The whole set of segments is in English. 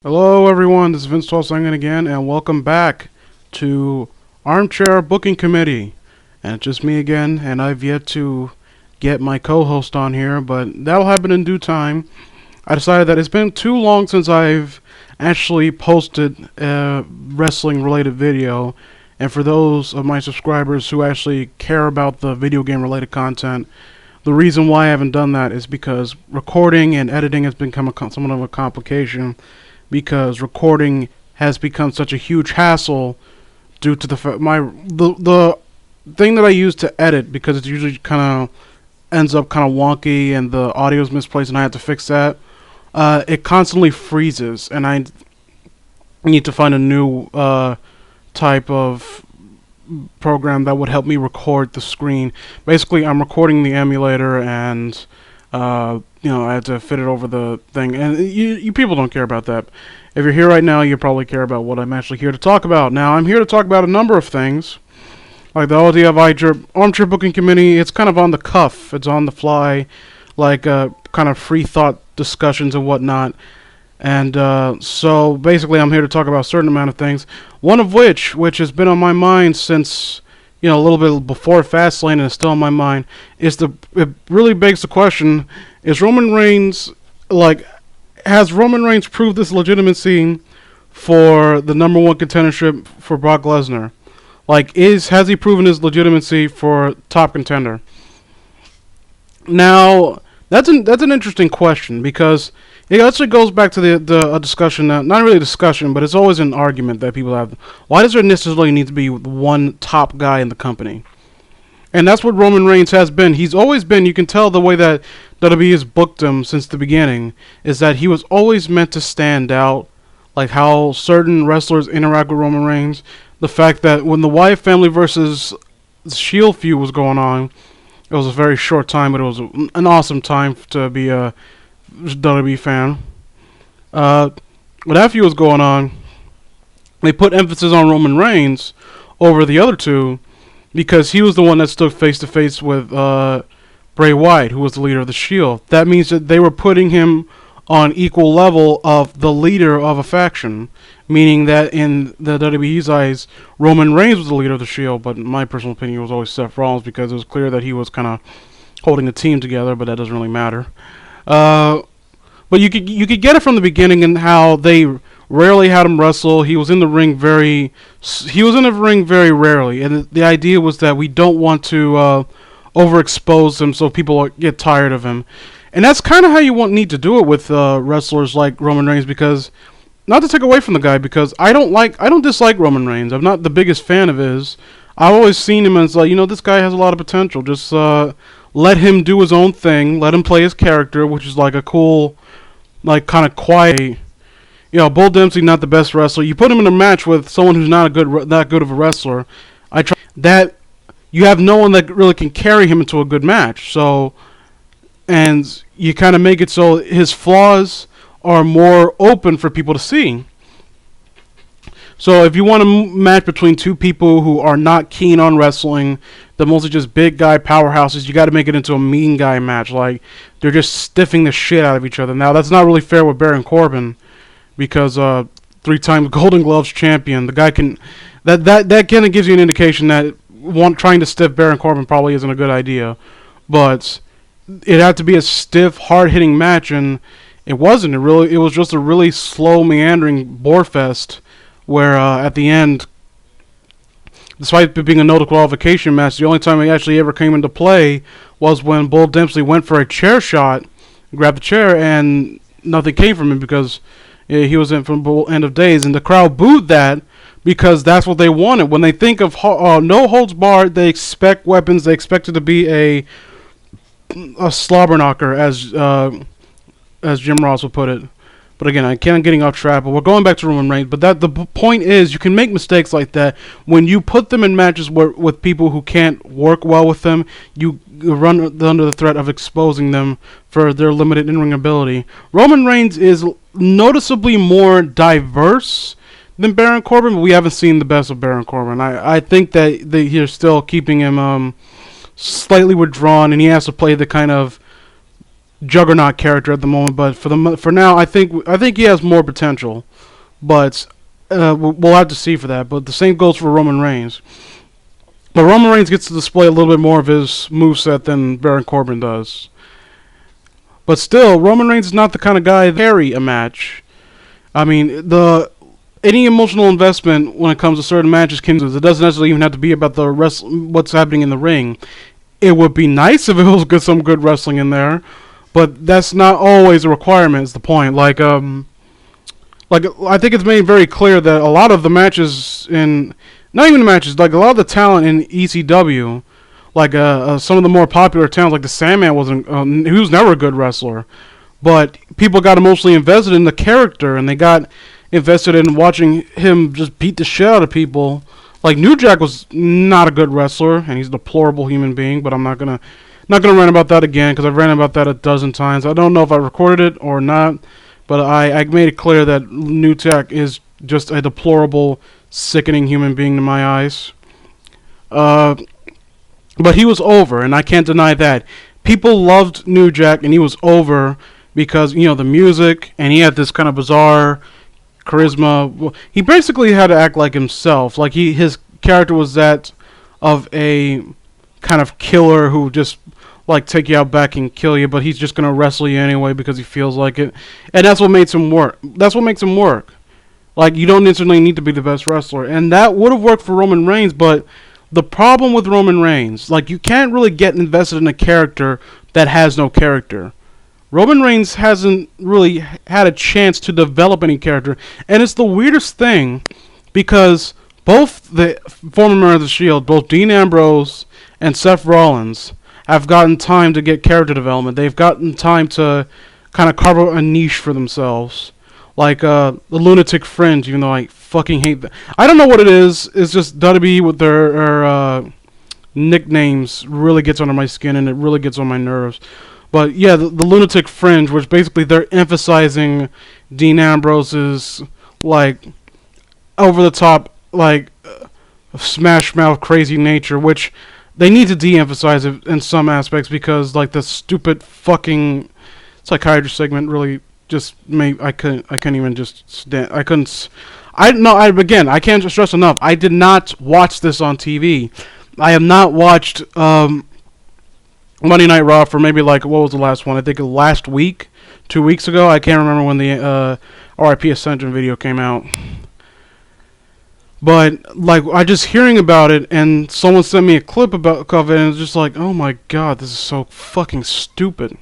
Hello, everyone. This is Vince Tolsingen again, and welcome back to Armchair Booking Committee. And it's just me again, and I've yet to get my co-host on here, but that'll happen in due time. I decided that it's been too long since I've actually posted a wrestling-related video, and for those of my subscribers who actually care about the video game-related content, the reason why I haven't done that is because recording and editing has become somewhat of a complication, because recording has become such a huge hassle due to the thing that I use to edit, because it usually kind of ends up kind of wonky and the audio is misplaced and I have to fix that. It constantly freezes and I need to find a new type of program that would help me record the screen. Basically, I'm recording the emulator and I had to fit it over the thing, and you people don't care about that. If you're here right now, you probably care about what I'm actually here to talk about. Now, I'm here to talk about a number of things, like the ODF Armchair Booking Committee. It's kind of on the cuff, it's on the fly, like kind of free thought discussions and whatnot. And so basically, I'm here to talk about a certain amount of things. One of which has been on my mind since a little bit before Fastlane, and it's still on my mind, it really begs the question: is Roman Reigns, has Roman Reigns proved his legitimacy for the number one contendership for Brock Lesnar? Has he proven his legitimacy for top contender? Now, that's an interesting question, because it actually goes back to the discussion, not really a discussion, but it's always an argument that people have. Why does there necessarily need to be one top guy in the company? And that's what Roman Reigns has been. He's always been, you can tell the way that WWE has booked him since the beginning, is that he was always meant to stand out, like how certain wrestlers interact with Roman Reigns. The fact that when the Wyatt family versus Shield feud was going on, it was a very short time, but it was an awesome time to be a WWE fan. When that feud was going on, they put emphasis on Roman Reigns over the other two because he was the one that stood face to face with Bray Wyatt, who was the leader of the Shield. That means that they were putting him on equal level of the leader of a faction, meaning that in the WWE's eyes, Roman Reigns was the leader of the Shield, but in my personal opinion, it was always Seth Rollins, because it was clear that he was kind of holding the team together, but that doesn't really matter. But you could get it from the beginning in how they rarely had him wrestle. He was in the ring very rarely, and the idea was that we don't want to overexpose him so people get tired of him. And that's kind of how you need to do it with wrestlers like Roman Reigns, because, not to take away from the guy, because I don't dislike Roman Reigns. I'm not the biggest fan of his. I've always seen him as this guy has a lot of potential. Just let him do his own thing. Let him play his character, which is like a cool, kind of quiet. Bull Dempsey, not the best wrestler. You put him in a match with someone who's not that good of a wrestler. You have no one that really can carry him into a good match. So, and you kind of make it so his flaws are more open for people to see. So if you want a match between two people who are not keen on wrestling, they're mostly just big guy powerhouses, you got to make it into a mean guy match. Like, they're just stiffing the shit out of each other. Now, that's not really fair with Baron Corbin, because 3-time Golden Gloves champion, the guy can... That kind of gives you an indication that trying to stiff Baron Corbin probably isn't a good idea. But it had to be a stiff, hard-hitting match, and it wasn't. It was just a really slow, meandering bore fest, where at the end, despite it being a no disqualification match, the only time it actually ever came into play was when Bull Dempsey went for a chair shot, grabbed the chair, and nothing came from him, because he was in from Bull End of Days, and the crowd booed that, because that's what they wanted. When they think of no holds barred, they expect weapons. They expect it to be a slobber knocker, as Jim Ross would put it. But again, I'm getting off track, but we're going back to Roman Reigns. But the point is, you can make mistakes like that. When you put them in matches with people who can't work well with them, you run under the threat of exposing them for their limited in-ring ability. Roman Reigns is noticeably more diverse than Baron Corbin, but we haven't seen the best of Baron Corbin. I think that you're still keeping him slightly withdrawn, and he has to play the kind of juggernaut character at the moment. But for now, I think he has more potential. But we'll have to see for that. But the same goes for Roman Reigns. But Roman Reigns gets to display a little bit more of his moveset than Baron Corbin does. But still, Roman Reigns is not the kind of guy to carry a match. I mean, any emotional investment when it comes to certain matches can. It doesn't necessarily even have to be about what's happening in the ring. It would be nice if it was some good wrestling in there, but that's not always a requirement. Is the point? Like I think it's made very clear that a lot of the matches not even the matches, like a lot of the talent in ECW, like some of the more popular talents, like the Sandman he was never a good wrestler, but people got emotionally invested in the character, and they got invested in watching him just beat the shit out of people. Like New Jack was not a good wrestler, and he's a deplorable human being. But I'm not gonna rant about that again because I've ranted about that a dozen times. I don't know if I recorded it or not, but I made it clear that New Jack is just a deplorable, sickening human being to my eyes. But he was over, and I can't deny that. People loved New Jack, and he was over because the music, and he had this kind of bizarre charisma. Well, he basically had to act like himself. Like his character was that of a kind of killer who just like take you out back and kill you, but he's just gonna wrestle you anyway because he feels like it, and that's what makes him work. That's what makes him work. Like you don't necessarily need to be the best wrestler, and that would have worked for Roman Reigns. But the problem with Roman Reigns, like you can't really get invested in a character that has no character. Roman Reigns hasn't really had a chance to develop any character. And it's the weirdest thing because both the former members of the Shield, both Dean Ambrose and Seth Rollins, have gotten time to get character development. They've gotten time to kind of carve out a niche for themselves. Like the Lunatic Fringe, even though I fucking hate that. I don't know what it is. It's just WWE with their nicknames really gets under my skin, and it really gets on my nerves. But yeah, the Lunatic Fringe, which basically they're emphasizing Dean Ambrose's like over the top like smash mouth crazy nature, which they need to de-emphasize it in some aspects because like the stupid fucking psychiatrist segment really just made I couldn't even just stand. I couldn't. Again, I can't stress enough. I did not watch this on TV. I have not watched Monday Night Raw for maybe like, what was the last one? I think last week, 2 weeks ago. I can't remember when the RIP Ascension video came out. But like, I just hearing about it, and someone sent me a clip of it, and it's just like, oh my god, this is so fucking stupid.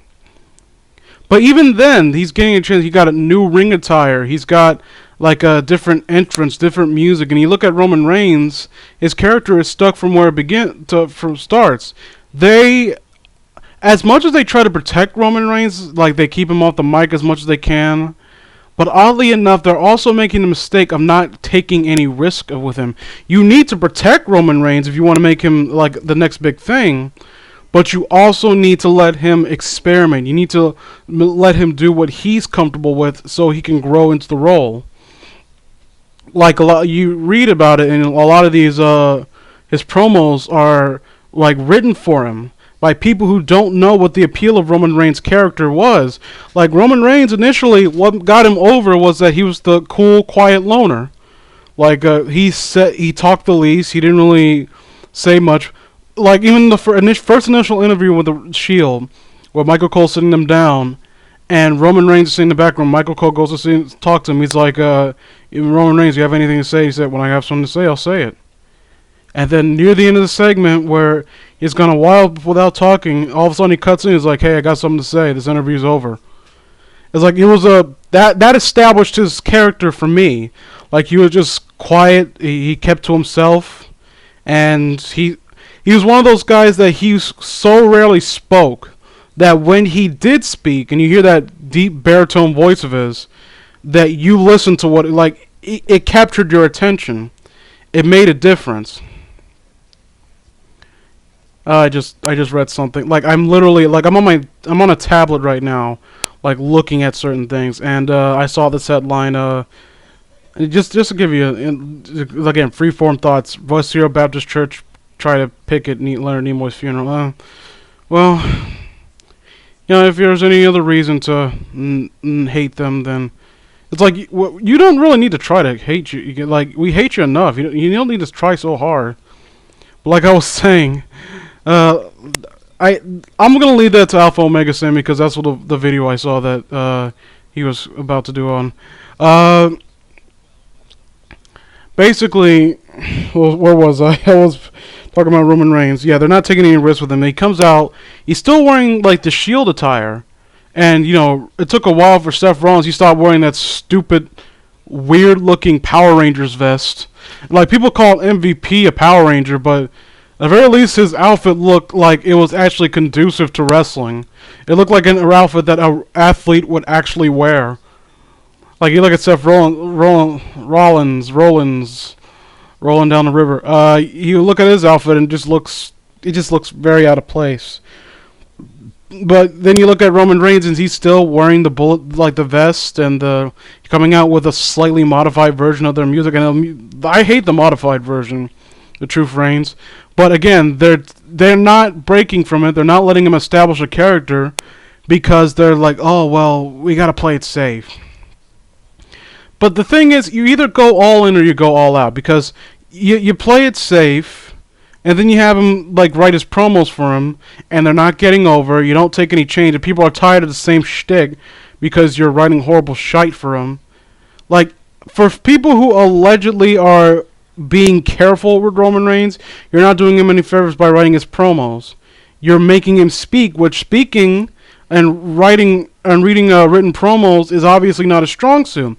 But even then, he's getting a chance. He got a new ring attire. He's got like a different entrance, different music. And you look at Roman Reigns, his character is stuck from where it from starts. As much as they try to protect Roman Reigns, like they keep him off the mic as much as they can. But oddly enough, they're also making the mistake of not taking any risk with him. You need to protect Roman Reigns if you want to make him like the next big thing. But you also need to let him experiment. You need to let him do what he's comfortable with so he can grow into the role. Like you read about it, and a lot of these his promos are like written for him by people who don't know what the appeal of Roman Reigns' character was. Like Roman Reigns initially, what got him over was that he was the cool, quiet loner. Like he talked the least. He didn't really say much. Like even the first initial interview with the Shield, where Michael Cole's sitting them down, and Roman Reigns is in the background. Michael Cole goes to talk to him. He's like, Roman Reigns, you have anything to say? He said, when I have something to say, I'll say it. And then near the end of the segment, where he's gone a while without talking, all of a sudden he cuts in. He's like, "Hey, I got something to say. This interview's over." It's like it was that established his character for me. Like he was just quiet. He kept to himself, and he was one of those guys that he so rarely spoke that when he did speak, and you hear that deep baritone voice of his, that you listen to what it captured your attention. It made a difference. I just read something. Like I'm literally like I'm on a tablet right now, like looking at certain things, and I saw this headline. Just to give you again freeform thoughts. Voice Zero Baptist Church try to picket Leonard Nimoy's funeral. Well, You know, if there's any other reason to hate them, then it's like you don't really need to try to hate you. Like we hate you enough. You don't need to try so hard. But like I was saying, uh, I'm gonna leave that to Alpha Omega Sam because that's what the video I saw that he was about to do on. Uh, Basically, well, where was I? I was talking about Roman Reigns. Yeah, they're not taking any risks with him. He comes out. He's still wearing like the Shield attire, and you know it took a while for Seth Rollins. He stopped wearing that stupid, weird-looking Power Rangers vest. Like people call MVP a Power Ranger, but at the very least his outfit looked like it was actually conducive to wrestling. It looked like an outfit that an athlete would actually wear. Like you look at Seth Rollins rolling down the river. You look at his outfit and it just looks very out of place. But then you look at Roman Reigns and he's still wearing the the vest and coming out with a slightly modified version of their music. And I hate the modified version, the Truth Reigns. But again, they're not breaking from it. They're not letting him establish a character because they're like, oh well, we gotta play it safe. But the thing is, you either go all in or you go all out because you play it safe, and then you have him like write his promos for him, and they're not getting over. You don't take any change, and people are tired of the same shtick because you're writing horrible shite for him. Like for people who allegedly are being careful with Roman Reigns, you're not doing him any favors by writing his promos. You're making him speak, which speaking and writing and reading written promos is obviously not a strong suit.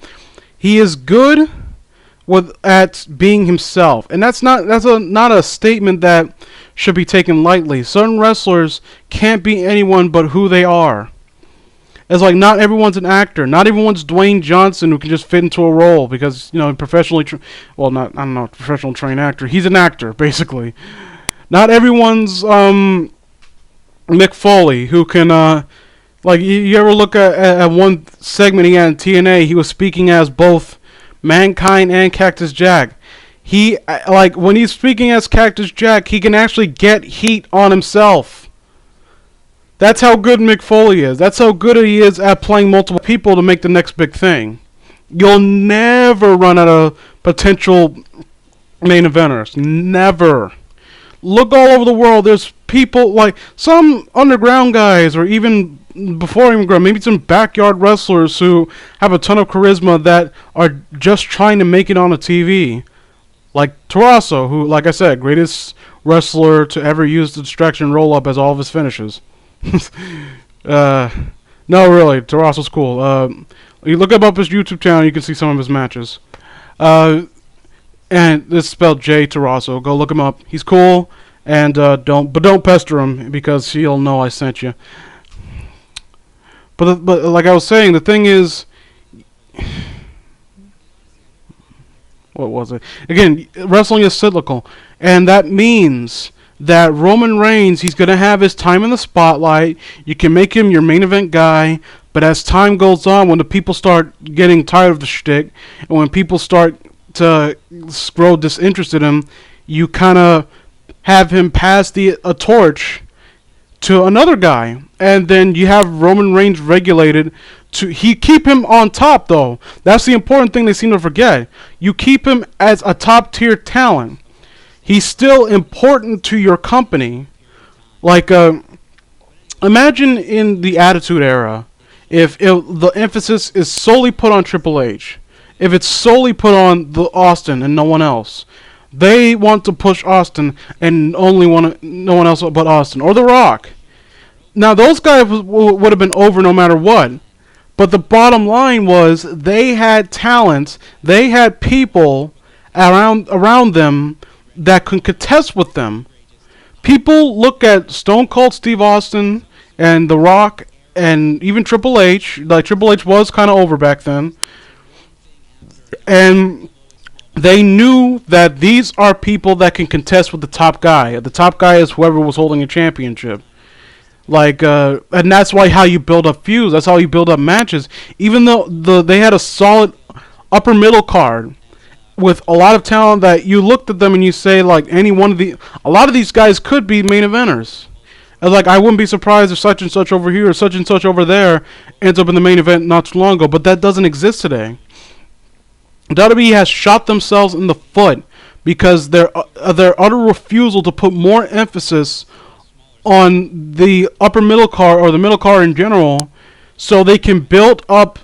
He is good at being himself, and that's not a statement that should be taken lightly. Certain wrestlers can't be anyone but who they are. It's like not everyone's an actor. Not everyone's Dwayne Johnson who can just fit into a role because professionally, professional trained actor. He's an actor basically. Not everyone's Mick Foley who can. Like, you ever look at one segment he had in TNA, he was speaking as both Mankind and Cactus Jack. He, like, when he's speaking as Cactus Jack, he can actually get heat on himself. That's how good Mick Foley is. That's how good he is at playing multiple people to make the next big thing. You'll never run out of potential main eventers. Never. Look all over the world. There's people, like, some underground guys or even before even grow, maybe some backyard wrestlers who have a ton of charisma that are just trying to make it on a TV. Like Russo, who, like I said, greatest wrestler to ever use the distraction roll-up as all of his finishes. No, really, Russo's cool. You look up his YouTube channel, you can see some of his matches. And this is spelled J Russo. Go look him up. He's cool, and don't pester him because he'll know I sent you. But like I was saying, the thing is, what was it? Again, wrestling is cyclical, and that means that Roman Reigns, he's going to have his time in the spotlight. You can make him your main event guy, but as time goes on, when the people start getting tired of the shtick, and when people start to grow disinterested in him, you kind of have him pass a torch to another guy, and then you have Roman Reigns regulated to keep him on top though. That's the important thing they seem to forget. You keep him as a top tier talent. He's still important to your company. Like imagine in the Attitude Era, if the emphasis is solely put on Triple H, if it's solely put on the Austin and no one else. They want to push Austin and only want no one else but Austin or The Rock. Now those guys would have been over no matter what. But the bottom line was they had talent, they had people around them that could contest with them. People look at Stone Cold Steve Austin and The Rock and even Triple H. Like Triple H was kind of over back then. And they knew that these are people that can contest with the top guy. The top guy is whoever was holding a championship. Like, and that's how you build up feuds. That's how you build up matches. Even though they had a solid upper middle card with a lot of talent that you looked at them and you say, like, a lot of these guys could be main eventers. And like, I wouldn't be surprised if such and such over here or such and such over there ends up in the main event not too long ago. But that doesn't exist today. WWE has shot themselves in the foot because their utter refusal to put more emphasis on the upper middle card or the middle card in general, so they can build up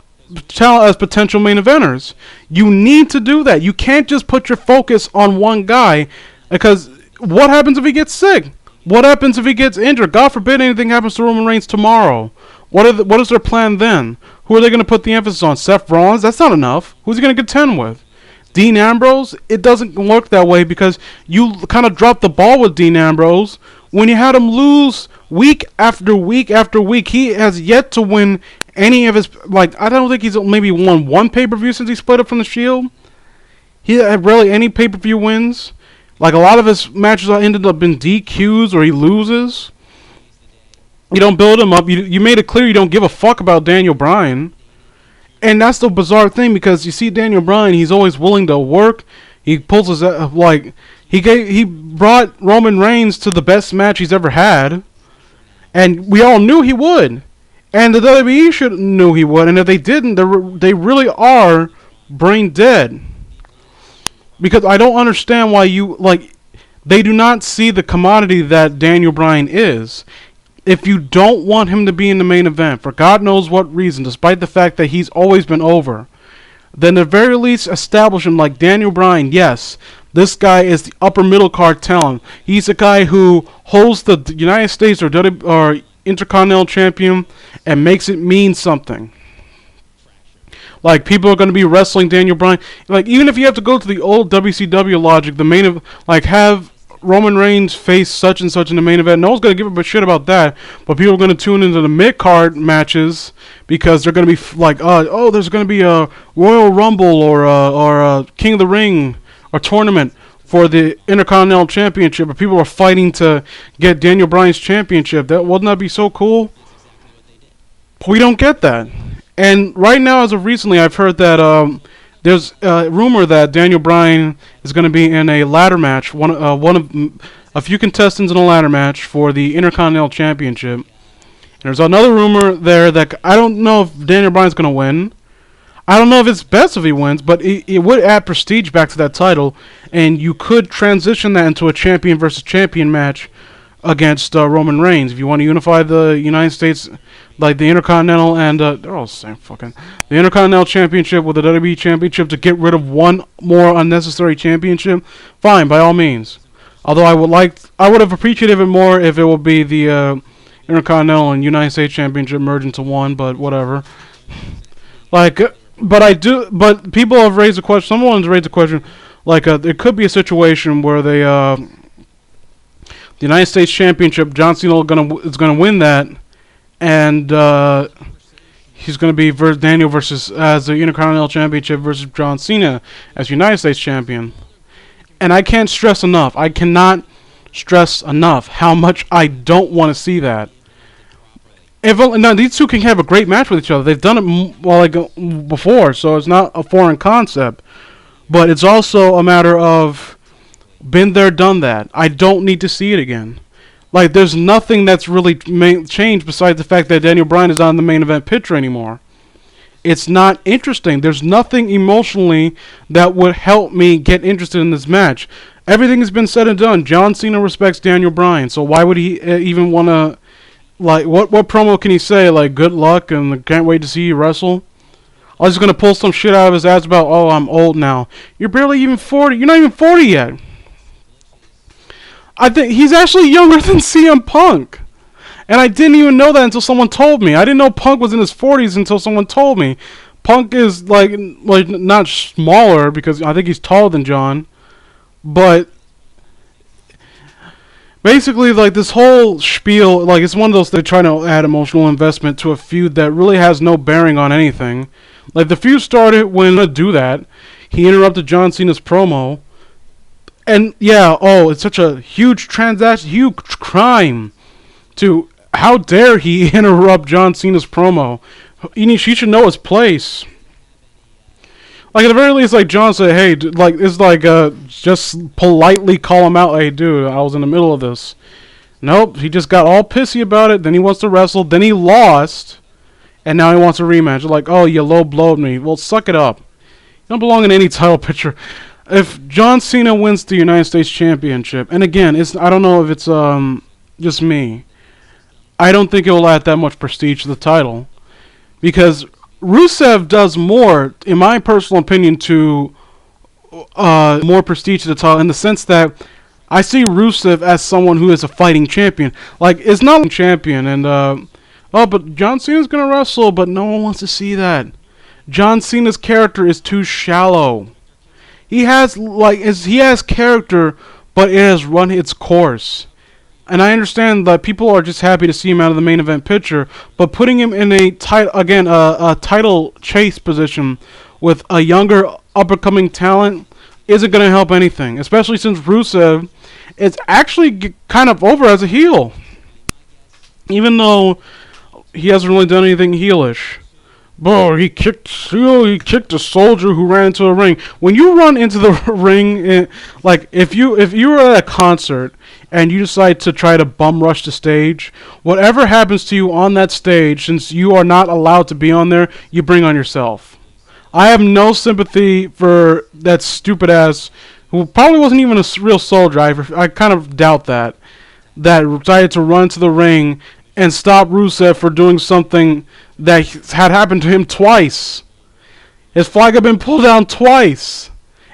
talent as potential main eventers. You need to do that. You can't just put your focus on one guy, because what happens if he gets sick? What happens if he gets injured? God forbid anything happens to Roman Reigns tomorrow. What is their plan then? Who are they going to put the emphasis on? Seth Rollins? That's not enough. Who's he going to contend with? Dean Ambrose? It doesn't work that way, because you kind of dropped the ball with Dean Ambrose when you had him lose week after week after week. He has yet to win any of his, like, I don't think he's maybe won one pay-per-view since he split up from the Shield. He had rarely any pay-per-view wins. Like, a lot of his matches ended up in DQs or he loses. You don't build him up. You made it clear you don't give a fuck about Daniel Bryan. And that's the bizarre thing, because you see Daniel Bryan, he's always willing to work. He pulls his, like, he brought Roman Reigns to the best match he's ever had. And we all knew he would. And the WWE knew he would. And if they didn't, they really are brain dead. Because I don't understand why they do not see the commodity that Daniel Bryan is. If you don't want him to be in the main event, for God knows what reason, despite the fact that he's always been over, then at the very least establish him like Daniel Bryan. Yes, this guy is the upper middle card talent. He's a guy who holds the United States or Intercontinental Champion and makes it mean something. Like, people are going to be wrestling Daniel Bryan. Like, even if you have to go to the old WCW logic, have Roman Reigns face such and such in the main event. No one's going to give a shit about that. But people are going to tune into the mid-card matches because they're going to be like, there's going to be a Royal Rumble or a King of the Ring or tournament for the Intercontinental Championship. But people are fighting to get Daniel Bryan's championship. Wouldn't that be so cool? We don't get that. And right now, as of recently, I've heard that there's a rumor that Daniel Bryan is going to be in a ladder match, one of a few contestants in a ladder match for the Intercontinental Championship. And there's another rumor there that I don't know if Daniel Bryan's going to win. I don't know if it's best if he wins, but it would add prestige back to that title, and you could transition that into a champion versus champion match against Roman Reigns. If you want to unify the United States, like the Intercontinental and they're all the same fucking, the Intercontinental Championship with the WWE Championship, to get rid of one more unnecessary championship, fine, by all means. Although I would have appreciated it more if it would be the Intercontinental and United States Championship merged into one, but whatever. But people have raised a question. Someone's raised a question, like there could be a situation where the United States Championship, John Cena is gonna win that, and he's gonna be Daniel versus as the Intercontinental Championship versus John Cena as United States Champion. And I can't stress enough. I cannot stress enough how much I don't want to see that. Now these two can have a great match with each other. They've done it before, so it's not a foreign concept. But it's also a matter of been there, done that. I don't need to see it again. Like, there's nothing that's really changed besides the fact that Daniel Bryan is not in the main event picture anymore. It's not interesting. There's nothing emotionally that would help me get interested in this match. Everything has been said and done. John Cena respects Daniel Bryan, so why would he even want to, like, what promo can he say? Like, good luck and can't wait to see you wrestle? I was just going to pull some shit out of his ass about, oh, I'm old now. You're barely even 40. You're not even 40 yet. I think he's actually younger than CM Punk. And I didn't even know that until someone told me. I didn't know Punk was in his 40s until someone told me. Punk is like not smaller, because I think he's taller than John. But basically, like, this whole spiel, like, it's one of those they're trying to add emotional investment to a feud that really has no bearing on anything. Like, the feud started when to do that. He interrupted John Cena's promo. And yeah, it's such a huge transaction, huge crime. How dare he interrupt John Cena's promo? She should know his place. Like, at the very least, like, John said, hey, like, it's like, just politely call him out. Hey, dude, I was in the middle of this. Nope, he just got all pissy about it. Then he wants to wrestle. Then he lost, and now he wants a rematch. Like, oh, you low blowed me. Well, suck it up. You don't belong in any title picture. If John Cena wins the United States Championship, and again, I don't know if it's just me. I don't think it will add that much prestige to the title, because Rusev does more, in my personal opinion, to more prestige to the title in the sense that I see Rusev as someone who is a fighting champion. Like, it's not a champion, and but John Cena's gonna wrestle, but no one wants to see that. John Cena's character is too shallow. He has character, but it has run its course. And I understand that people are just happy to see him out of the main event picture, but putting him in a title chase position with a younger up-and-coming talent isn't going to help anything, especially since Rusev is actually kind of over as a heel, even though he hasn't really done anything heelish. Bro, he kicked a soldier who ran into a ring. When you run into the ring, like if you were at a concert and you decide to try to bum rush the stage, whatever happens to you on that stage, since you are not allowed to be on there, you bring on yourself. I have no sympathy for that stupid ass who probably wasn't even a real soldier. I kind of doubt that decided to run to the ring and stop Rusev for doing something that had happened to him twice. His flag had been pulled down twice,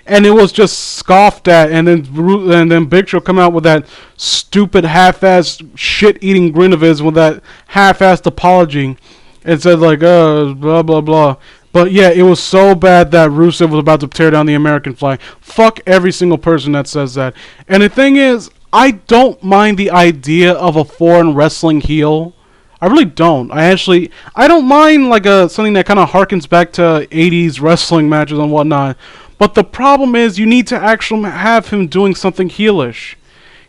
and it was just scoffed at. And then Big Show come out with that stupid half-assed shit-eating grin of his with that half-assed apology, and said like, blah blah blah. But yeah, it was so bad that Rusev was about to tear down the American flag. Fuck every single person that says that. And the thing is, I don't mind the idea of a foreign wrestling heel. I really don't. I don't mind like something that kind of harkens back to 80s wrestling matches and whatnot. But the problem is you need to actually have him doing something heelish.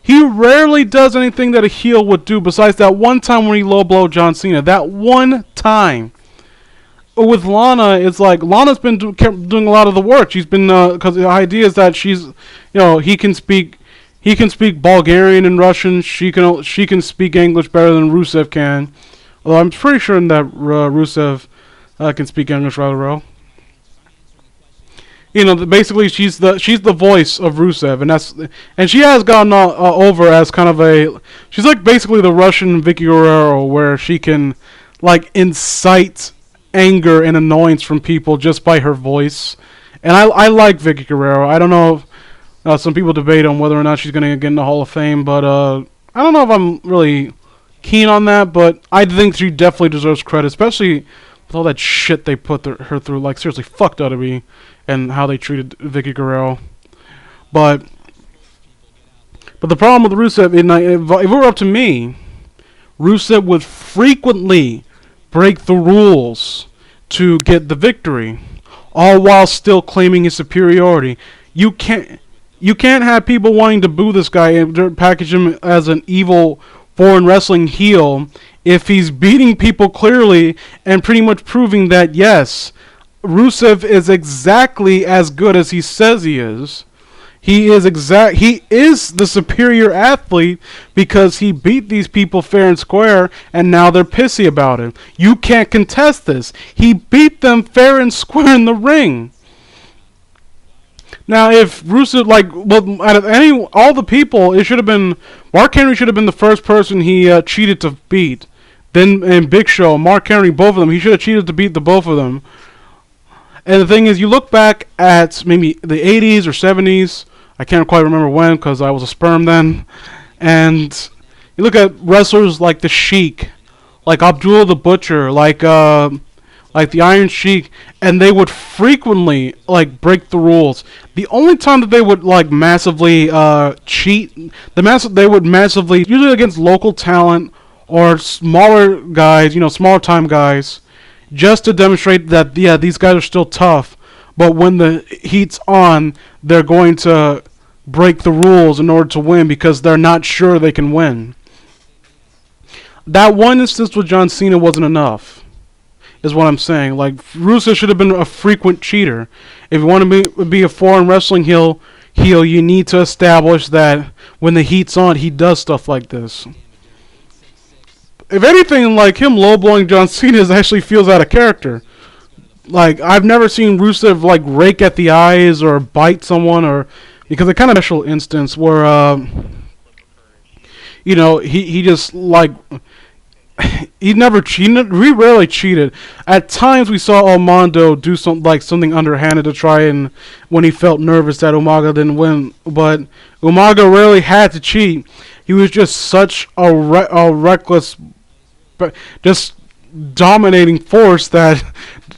He rarely does anything that a heel would do besides that one time when he low blow John Cena. That one time. With Lana, it's like Lana's been doing a lot of the work. She's been because the idea is that he can speak Bulgarian and Russian. She can speak English better than Rusev can. Although I'm pretty sure that Rusev can speak English rather well. Basically she's the voice of Rusev, and she has gotten over as kind of she's like basically the Russian Vicky Guerrero, where she can like incite anger and annoyance from people just by her voice. And I like Vicky Guerrero. I don't know if some people debate on whether or not she's going to get in the Hall of Fame, but I don't know if I'm really keen on that, but I think she definitely deserves credit, especially with all that shit they put her through. Like, seriously, fucked out of me, and how they treated Vicky Guerrero. But the problem with Rusev, if it were up to me, Rusev would frequently break the rules to get the victory, all while still claiming his superiority. You can't have people wanting to boo this guy and package him as an evil foreign wrestling heel if he's beating people clearly and pretty much proving that yes, Rusev is exactly as good as he says he is. He is the superior athlete because he beat these people fair and square, and now they're pissy about it. You can't contest this. He beat them fair and square in the ring. Now, if Rusev, out of all the people, it should have been Mark Henry. Should have been the first person he cheated to beat. Then in Big Show, Mark Henry, both of them. He should have cheated to beat the both of them. And the thing is, you look back at maybe the 80s or 70s. I can't quite remember when because I was a sperm then. And you look at wrestlers like the Sheik, like Abdullah the Butcher, like the Iron Sheik, and they would frequently break the rules. The only time that they would massively cheat, they would massively, usually against local talent or smaller guys, smaller time guys, just to demonstrate that these guys are still tough. But when the heat's on, they're going to break the rules in order to win because they're not sure they can win. That one instance with John Cena wasn't enough, is what I'm saying. Russo should have been a frequent cheater. If you want to be a foreign wrestling heel, you need to establish that when the heat's on, he does stuff like this. if anything, like him low blowing John Cena actually feels out of character. Like I've never seen Rusev like rake at the eyes or bite someone, or because it kind of special instance where he just like he never cheated. We rarely cheated. At times we saw Armando do something underhanded to try and when he felt nervous that Umaga didn't win. But Umaga rarely had to cheat. He was just such a reckless, just dominating force that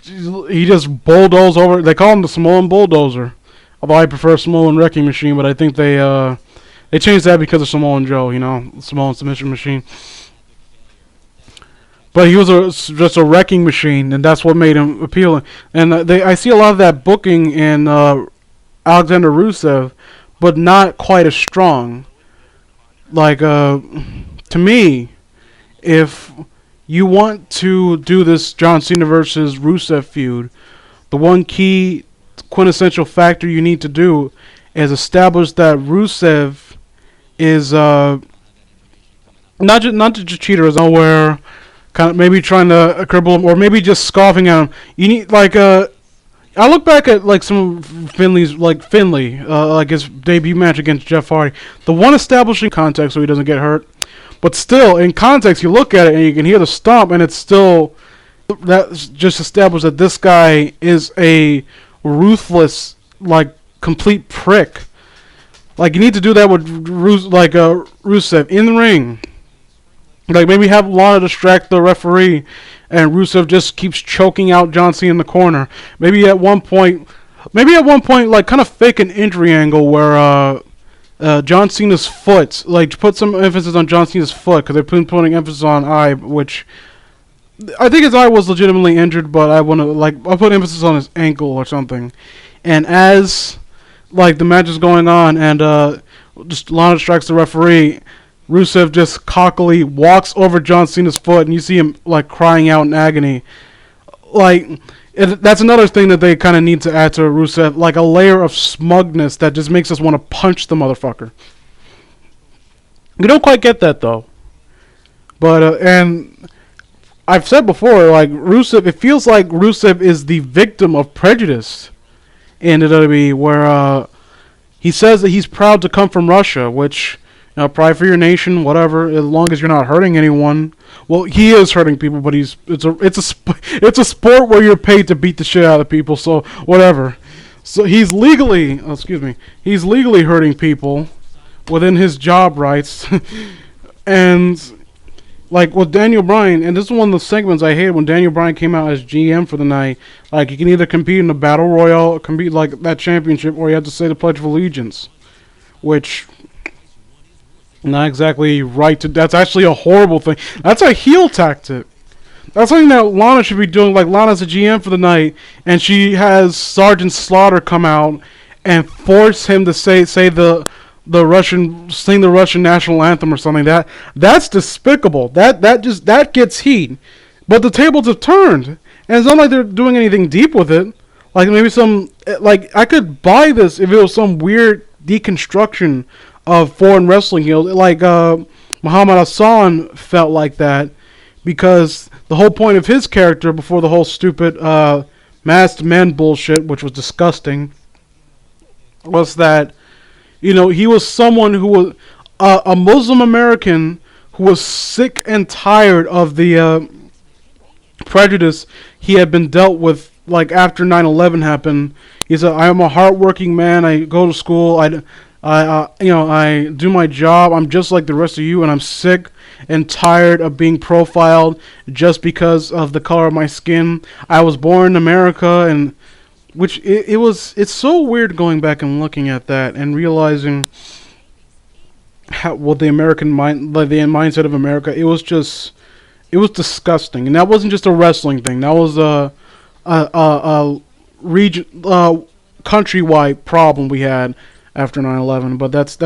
he just bulldozed over. They call him the Samoan Bulldozer. Although I prefer Samoan Wrecking Machine, but I think they changed that because of Samoan Joe, Samoan Submission Machine. But he was just a wrecking machine, and that's what made him appealing. And I see a lot of that booking in Alexander Rusev, but not quite as strong. Like, to me, if you want to do this John Cena versus Rusev feud, the one key quintessential factor you need to do is establish that Rusev is not just a cheater, is nowhere. Kind of maybe trying to cripple him, or maybe just scoffing at him. You need like I look back at like some of Finley's like his debut match against Jeff Hardy. The one establishing context so he doesn't get hurt, but still in context you look at it and you can hear the stomp and it's still that just established that this guy is a ruthless like complete prick. Like you need to do that with Rusev in the ring. Like maybe have Lana distract the referee, and Rusev just keeps choking out John Cena in the corner. Maybe at one point, like kind of fake an injury angle where John Cena's foot, like put some emphasis on John Cena's foot because they've been putting emphasis on eye, which I think his eye was legitimately injured, but I'll put emphasis on his ankle or something. And as like the match is going on, and just Lana distracts the referee. Rusev just cockily walks over John Cena's foot, and you see him like crying out in agony. Like that's another thing that they kind of need to add to Rusev, like a layer of smugness that just makes us want to punch the motherfucker. You don't quite get that though. But and I've said before, like Rusev, it feels like Rusev is the victim of prejudice in the WWE, where he says that he's proud to come from Russia, which. Pride for your nation, whatever. As long as you're not hurting anyone. Well, he is hurting people, but it's a sport where you're paid to beat the shit out of people. So whatever. So he's legally hurting people within his job rights, and like with Daniel Bryan, and this is one of the segments I hated when Daniel Bryan came out as GM for the night. Like you can either compete in the Battle Royal, compete like that championship, or you have to say the Pledge of Allegiance, which. Not exactly right to. That's actually a horrible thing. That's a heel tactic. That's something that Lana should be doing. Like Lana's a GM for the night, and she has Sergeant Slaughter come out and force him to say the sing the Russian national anthem or something. That's despicable. That gets heat. But the tables have turned, and it's not like they're doing anything deep with it. Like maybe I could buy this if it was some weird deconstruction of foreign wrestling heels, like Muhammad Hassan felt like that, because the whole point of his character before the whole stupid masked men bullshit, which was disgusting, was that he was someone who was a Muslim American who was sick and tired of the prejudice he had been dealt with. Like after 9/11 happened, he said, "I am a hardworking man. I go to school. I do my job. I'm just like the rest of you, and I'm sick and tired of being profiled just because of the color of my skin. I was born in America," and it's so weird going back and looking at that and realizing the American the mindset of America. It was disgusting, and that wasn't just a wrestling thing. That was a region, countrywide problem we had after 9/11, but that's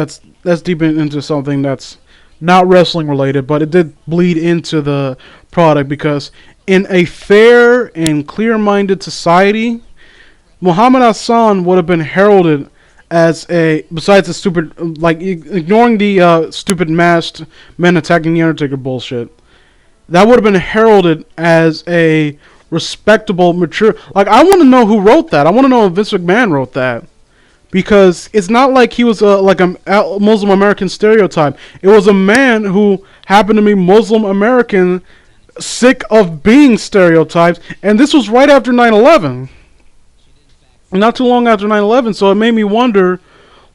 deep into something that's not wrestling related, but it did bleed into the product, because in a fair and clear-minded society, Muhammad Hassan would have been heralded as besides the stupid, like ignoring the stupid masked men attacking the Undertaker bullshit, that would have been heralded as a respectable, mature. Like, I want to know who wrote that. I want to know if Vince McMahon wrote that, because it's not like he was like a Muslim American stereotype. It was a man who happened to be Muslim American, sick of being stereotypes, and this was right after 9/11. Not too long after 9/11, so it made me wonder,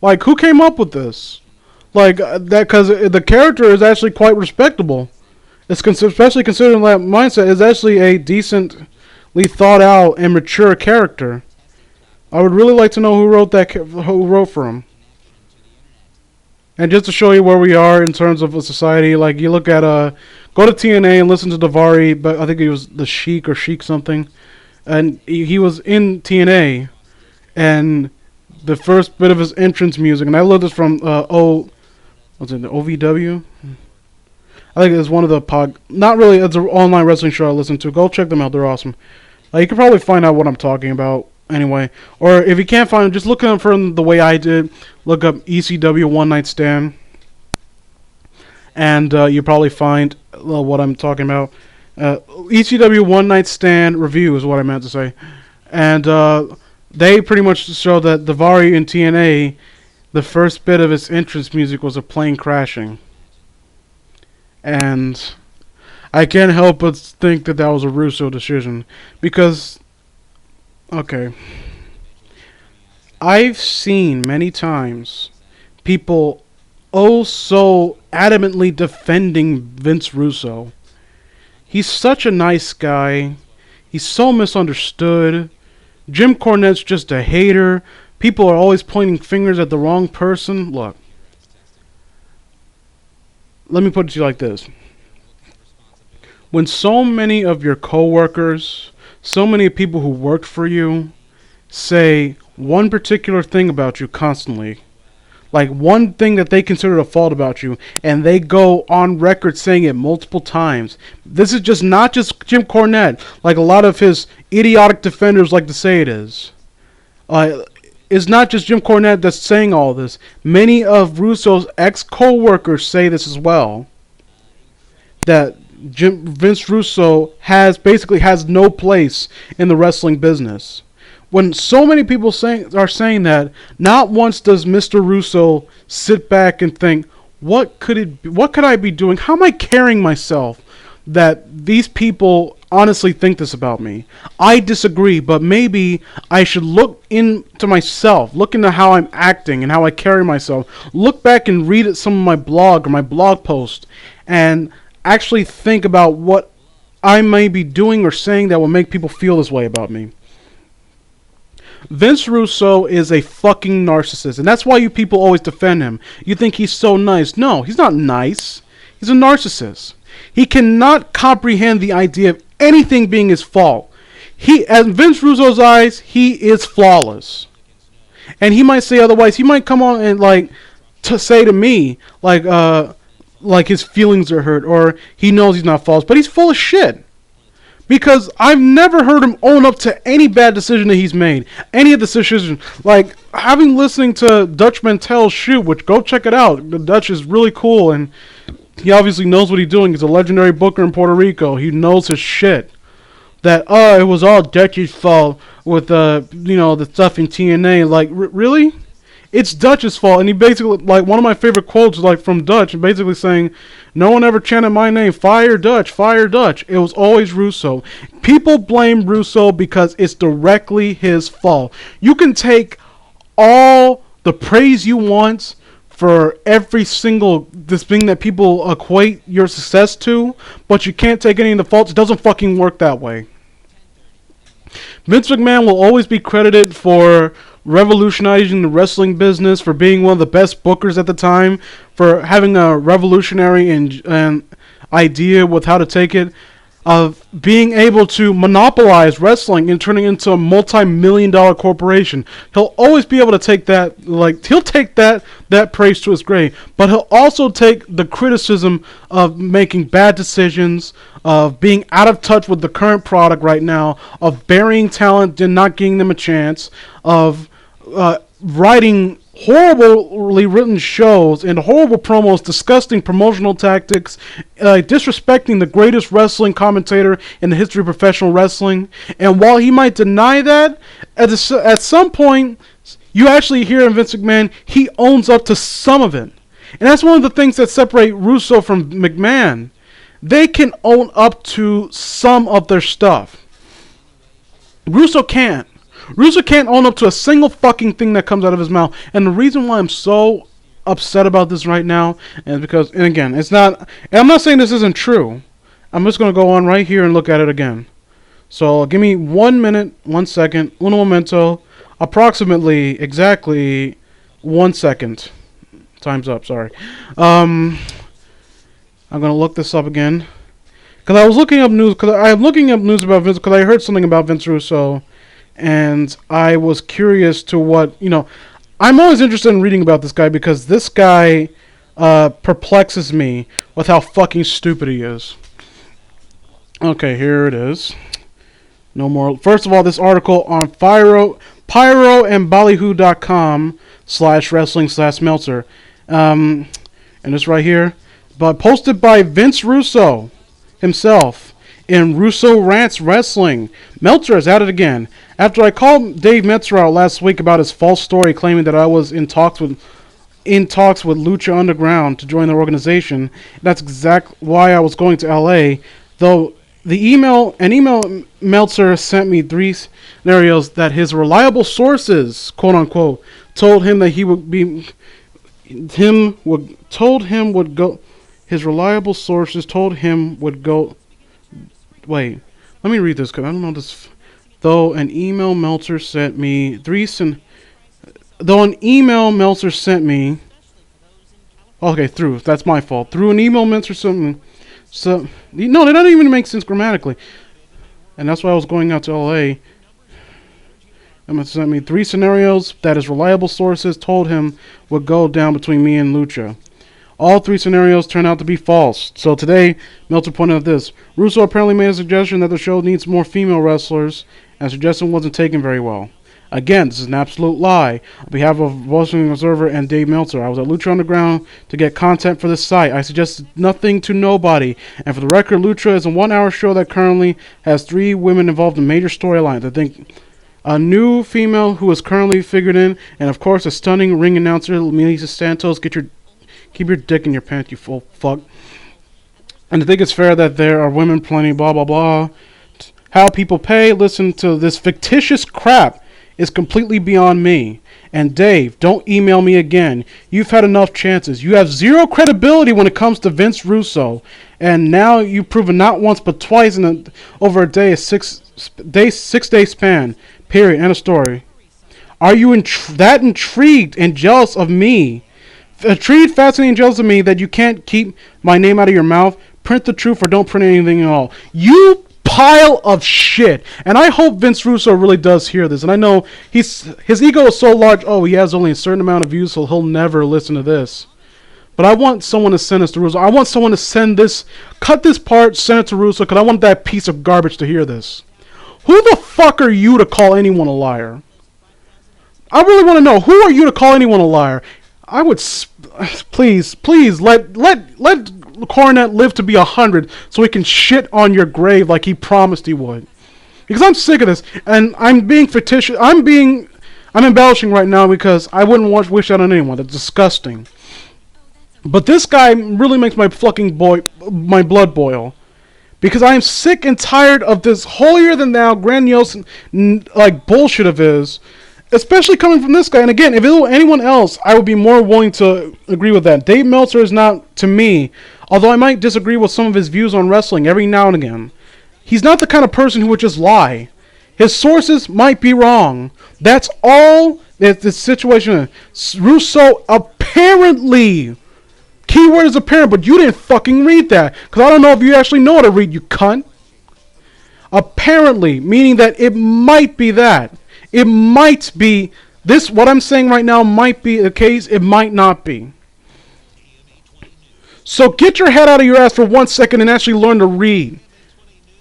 like, who came up with this? Like, that, because the character is actually quite respectable. Especially considering that mindset is actually a decently thought out and mature character. I would really like to know who wrote that, who wrote for him. And just to show you where we are in terms of a society, like, you look at go to TNA and listen to Davari, but I think he was the Sheik or Sheik something, and he was in TNA, and the first bit of his entrance music, and I learned this from what's it, the OVW? I think it's one of the not really, it's an online wrestling show I listen to. Go check them out, they're awesome. You can probably find out what I'm talking about anyway. Or if you can't find them, just look them from the way I did. Look up ECW One Night Stand. And you probably find what I'm talking about. ECW One Night Stand review is what I meant to say. And they pretty much show that Davari in TNA, the first bit of its entrance music was a plane crashing. And I can't help but think that that was a Russo decision. Because, okay, I've seen many times people so adamantly defending Vince Russo. He's such a nice guy. He's so misunderstood. Jim Cornette's just a hater. People are always pointing fingers at the wrong person. Look. Let me put it to you like this. When so many of your coworkers, so many people who worked for you, say one particular thing about you constantly, like one thing that they consider a fault about you, and they go on record saying it multiple times. This is just not just Jim Cornette, like a lot of his idiotic defenders like to say it is. It's not just Jim Cornette that's saying all this. Many of Russo's ex-co-workers say this as well. That Vince Russo basically has no place in the wrestling business. When so many people are saying that, not once does Mr. Russo sit back and think, what could I be doing? How am I carrying myself that these people honestly think this about me? I disagree, but maybe I should look into myself, look into how I'm acting and how I carry myself, look back and read at some of my blog or my blog post, and actually think about what I may be doing or saying that will make people feel this way about me. Vince Russo is a fucking narcissist, and that's why you people always defend him. You think he's so nice. No, he's not nice. He's a narcissist. He cannot comprehend the idea of anything being his fault. As Vince Russo's eyes, he is flawless. And he might say otherwise. He might come on and to say to me like his feelings are hurt, or he knows he's not false, but he's full of shit. Because I've never heard him own up to any bad decision that he's made. Any of the decisions. Like, listening to Dutch Mantel's shoot, which, go check it out. The Dutch is really cool, and he obviously knows what he's doing. He's a legendary booker in Puerto Rico. He knows his shit. That, it was all Dutch's fault with, the stuff in TNA. Like, really? It's Dutch's fault. And he basically, one of my favorite quotes is, from Dutch, basically saying, no one ever chanted my name, fire Dutch, fire Dutch. It was always Russo. People blame Russo because it's directly his fault. You can take all the praise you want for every single this thing that people equate your success to, but you can't take any of the faults. It doesn't fucking work that way. Vince McMahon will always be credited for revolutionizing the wrestling business, for being one of the best bookers at the time, for having a revolutionary and idea with how to take it, of being able to monopolize wrestling and turning it into a multi-million-dollar corporation. He'll always be able to take that, he'll take that praise to his grave, but he'll also take the criticism of making bad decisions, of being out of touch with the current product right now, of burying talent and not giving them a chance, of writing horribly written shows and horrible promos, disgusting promotional tactics, disrespecting the greatest wrestling commentator in the history of professional wrestling. And while he might deny that, at some point, you actually hear in Vince McMahon, he owns up to some of it. And that's one of the things that separate Russo from McMahon. They can own up to some of their stuff. Russo can't. Russo can't own up to a single fucking thing that comes out of his mouth. And the reason why I'm so upset about this right now is because, and again, it's not, and I'm not saying this isn't true. I'm just going to go on right here and look at it again. So give me 1 minute, 1 second, uno momento, approximately, exactly 1 second. Time's up, sorry. I'm going to look this up again. Because I was looking up news, because I'm looking up news about Vince, because I heard something about Vince Russo. And I was curious to what, I'm always interested in reading about this guy because this guy perplexes me with how fucking stupid he is. Okay, here it is. No more. First of all, this article on pyroandballyhoo.com/wrestling/Meltzer. And it's right here. But posted by Vince Russo himself in Russo Rants Wrestling. Meltzer is at it again. After I called Dave Meltzer out last week about his false story claiming that I was in talks with Lucha Underground to join their organization, that's exactly why I was going to LA. Though the email Meltzer sent me 3 scenarios that his reliable sources, quote unquote, told him that he would be would go. His reliable sources told him would go. Wait, let me read this because I don't know this. Though an email Meltzer sent me okay, that's my fault. Through an email Meltzer sent me. So no, that doesn't even make sense grammatically. And that's why I was going out to LA. And sent me 3 scenarios that his reliable sources told him would go down between me and Lucha. All 3 scenarios turned out to be false. So today, Meltzer pointed out this. Russo apparently made a suggestion that the show needs more female wrestlers, and the suggestion wasn't taken very well. Again, this is an absolute lie. On behalf of Wrestling Observer and Dave Meltzer, I was at Lucha Underground to get content for this site. I suggested nothing to nobody. And for the record, Lucha is a 1-hour show that currently has 3 women involved in major storylines. I think a new female who is currently figured in, and of course a stunning ring announcer, Melissa Santos. Keep your dick in your pants, you full fuck. And I think it's fair that there are women plenty, blah, blah, blah. How people pay, listen to this fictitious crap is completely beyond me. And Dave, don't email me again. You've had enough chances. You have 0 credibility when it comes to Vince Russo. And now you've proven not once but twice over a day, a 6-day span. Period. End of story. Are you that intrigued and jealous of me? Intrigued, fascinated, and jealous of me that you can't keep my name out of your mouth? Print the truth or don't print anything at all. You pile of shit. And I hope Vince Russo really does hear this. And I know his ego is so large. Oh, he has only a certain amount of views, so he'll never listen to this. But I want someone to send this to Russo. I want someone to send this, cut this part, send it to Russo, because I want that piece of garbage to hear this. Who the fuck are you to call anyone a liar? I really want to know. Who are you to call anyone a liar? I would please let Cornette live to be 100 so he can shit on your grave like he promised he would. Because I'm sick of this, and I'm being fictitious. I'm embellishing right now because I wouldn't wish that on anyone. That's disgusting. But this guy really makes my my blood boil. Because I am sick and tired of this holier-than-thou, grandiose, bullshit of his. Especially coming from this guy. And again, if it were anyone else, I would be more willing to agree with that. Dave Meltzer is not, to me, although I might disagree with some of his views on wrestling every now and again, he's not the kind of person who would just lie. His sources might be wrong. That's all that the situation is. Russo apparently, keyword is apparent, but you didn't fucking read that. Because I don't know if you actually know how to read, you cunt. Apparently, meaning that it might be that. It might be this. What I'm saying right now might be the case. It might not be. So get your head out of your ass for 1 second and actually learn to read.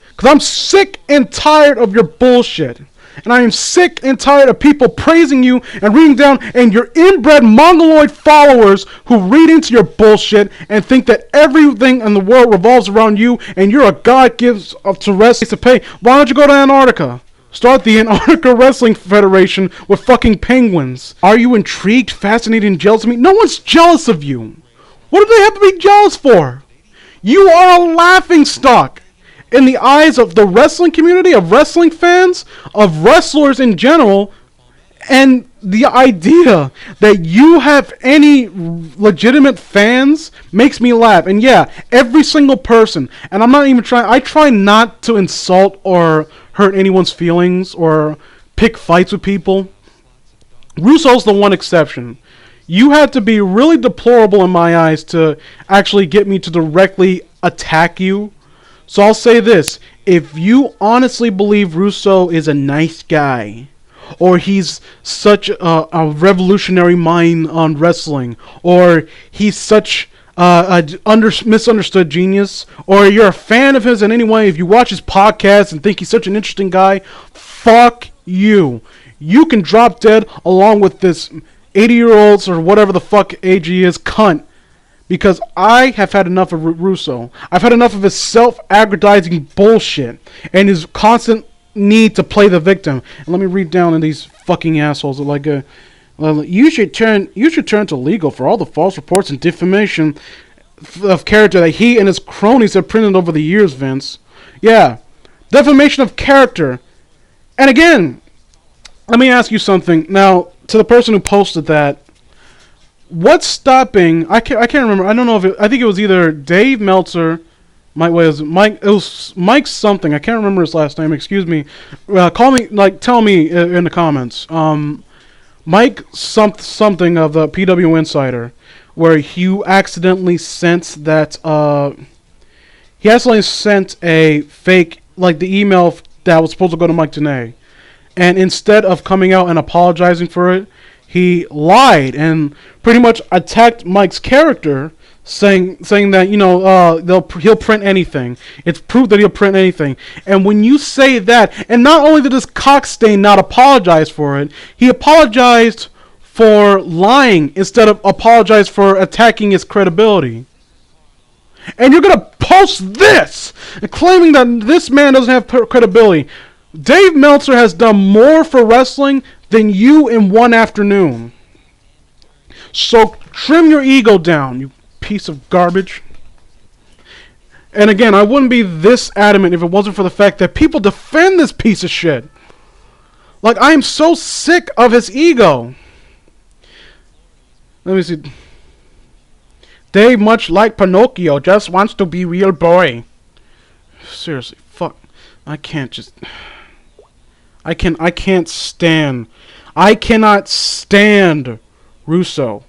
Because I'm sick and tired of your bullshit. And I am sick and tired of people praising you and reading down, and your inbred mongoloid followers who read into your bullshit and think that everything in the world revolves around you and you're a god gives up to rest to pay. Why don't you go to Antarctica? Start the Antarctica Wrestling Federation with fucking penguins. Are you intrigued, fascinated, and jealous of me? No one's jealous of you. What do they have to be jealous for? You are a laughingstock in the eyes of the wrestling community, of wrestling fans, of wrestlers in general, and the idea that you have any legitimate fans makes me laugh. And yeah, every single person, and I'm not even trying, I try not to insult or hurt anyone's feelings or pick fights with people. Russo's the one exception. You had to be really deplorable in my eyes to actually get me to directly attack you. So I'll say this. If you honestly believe Russo is a nice guy, or he's such a revolutionary mind on wrestling, or he's such a misunderstood genius, or you're a fan of his in any way, if you watch his podcast and think he's such an interesting guy, fuck you. You can drop dead along with this 80-year-olds or whatever the fuck age he is, cunt. Because I have had enough of Russo. I've had enough of his self-aggrandizing bullshit and his constant need to play the victim. And let me read down in these fucking assholes. Like, you should turn to legal for all the false reports and defamation of character that he and his cronies have printed over the years, Vince. Yeah, defamation of character. And again, let me ask you something. Now, to the person who posted that, what's stopping? I can't remember. I don't know if I think it was either Dave Meltzer, Mike. It was Mike something. I can't remember his last name. Excuse me. Call me. Tell me in the comments. Mike something of the PW Insider, where you accidentally sent that. He accidentally sent a fake, like the email that was supposed to go to Mike Tenay, and instead of coming out and apologizing for it, he lied and pretty much attacked Mike's character, saying that, you know, he'll print anything. It's proof that he'll print anything. And when you say that, and not only did this cockstain not apologize for it, he apologized for lying instead of apologize for attacking his credibility. And you're gonna post this and claiming that this man doesn't have credibility. Dave Meltzer has done more for wrestling than you in one afternoon. So trim your ego down, you piece of garbage. And again, I wouldn't be this adamant if it wasn't for the fact that people defend this piece of shit. Like, I am so sick of his ego. Let me see. Dave, much like Pinocchio, just wants to be real boy. Seriously, fuck. I cannot stand Russo.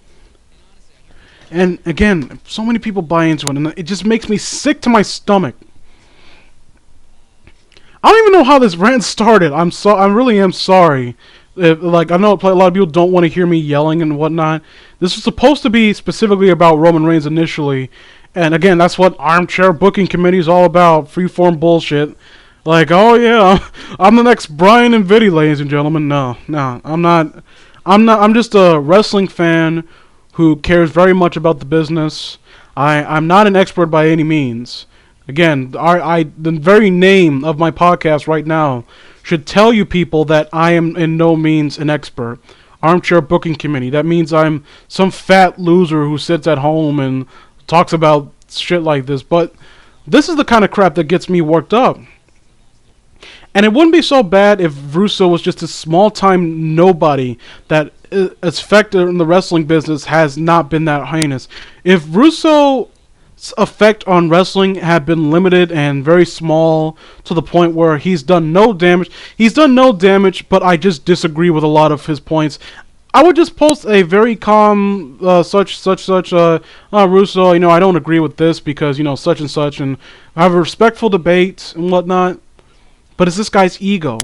And again, so many people buy into it, and it just makes me sick to my stomach. I don't even know how this rant started. I really am sorry. I know a lot of people don't want to hear me yelling and whatnot. This was supposed to be specifically about Roman Reigns initially, and again, that's what Armchair Booking Committee is all about. Freeform bullshit. Like, oh yeah, I'm the next Brian and Vitti, ladies and gentlemen. No, I'm not. I'm just a wrestling fan who cares very much about the business. I'm not an expert by any means. Again, the very name of my podcast right now should tell you people that I am in no means an expert. Armchair Booking Committee. That means I'm some fat loser who sits at home and talks about shit like this. But this is the kind of crap that gets me worked up. And it wouldn't be so bad if Russo was just a small-time nobody that its effect in the wrestling business has not been that heinous. If Russo's effect on wrestling had been limited and very small to the point where he's done no damage, but I just disagree with a lot of his points, I would just post a very calm, Russo, you know, I don't agree with this because, you know, such and such, and have a respectful debate and whatnot. But it's this guy's ego.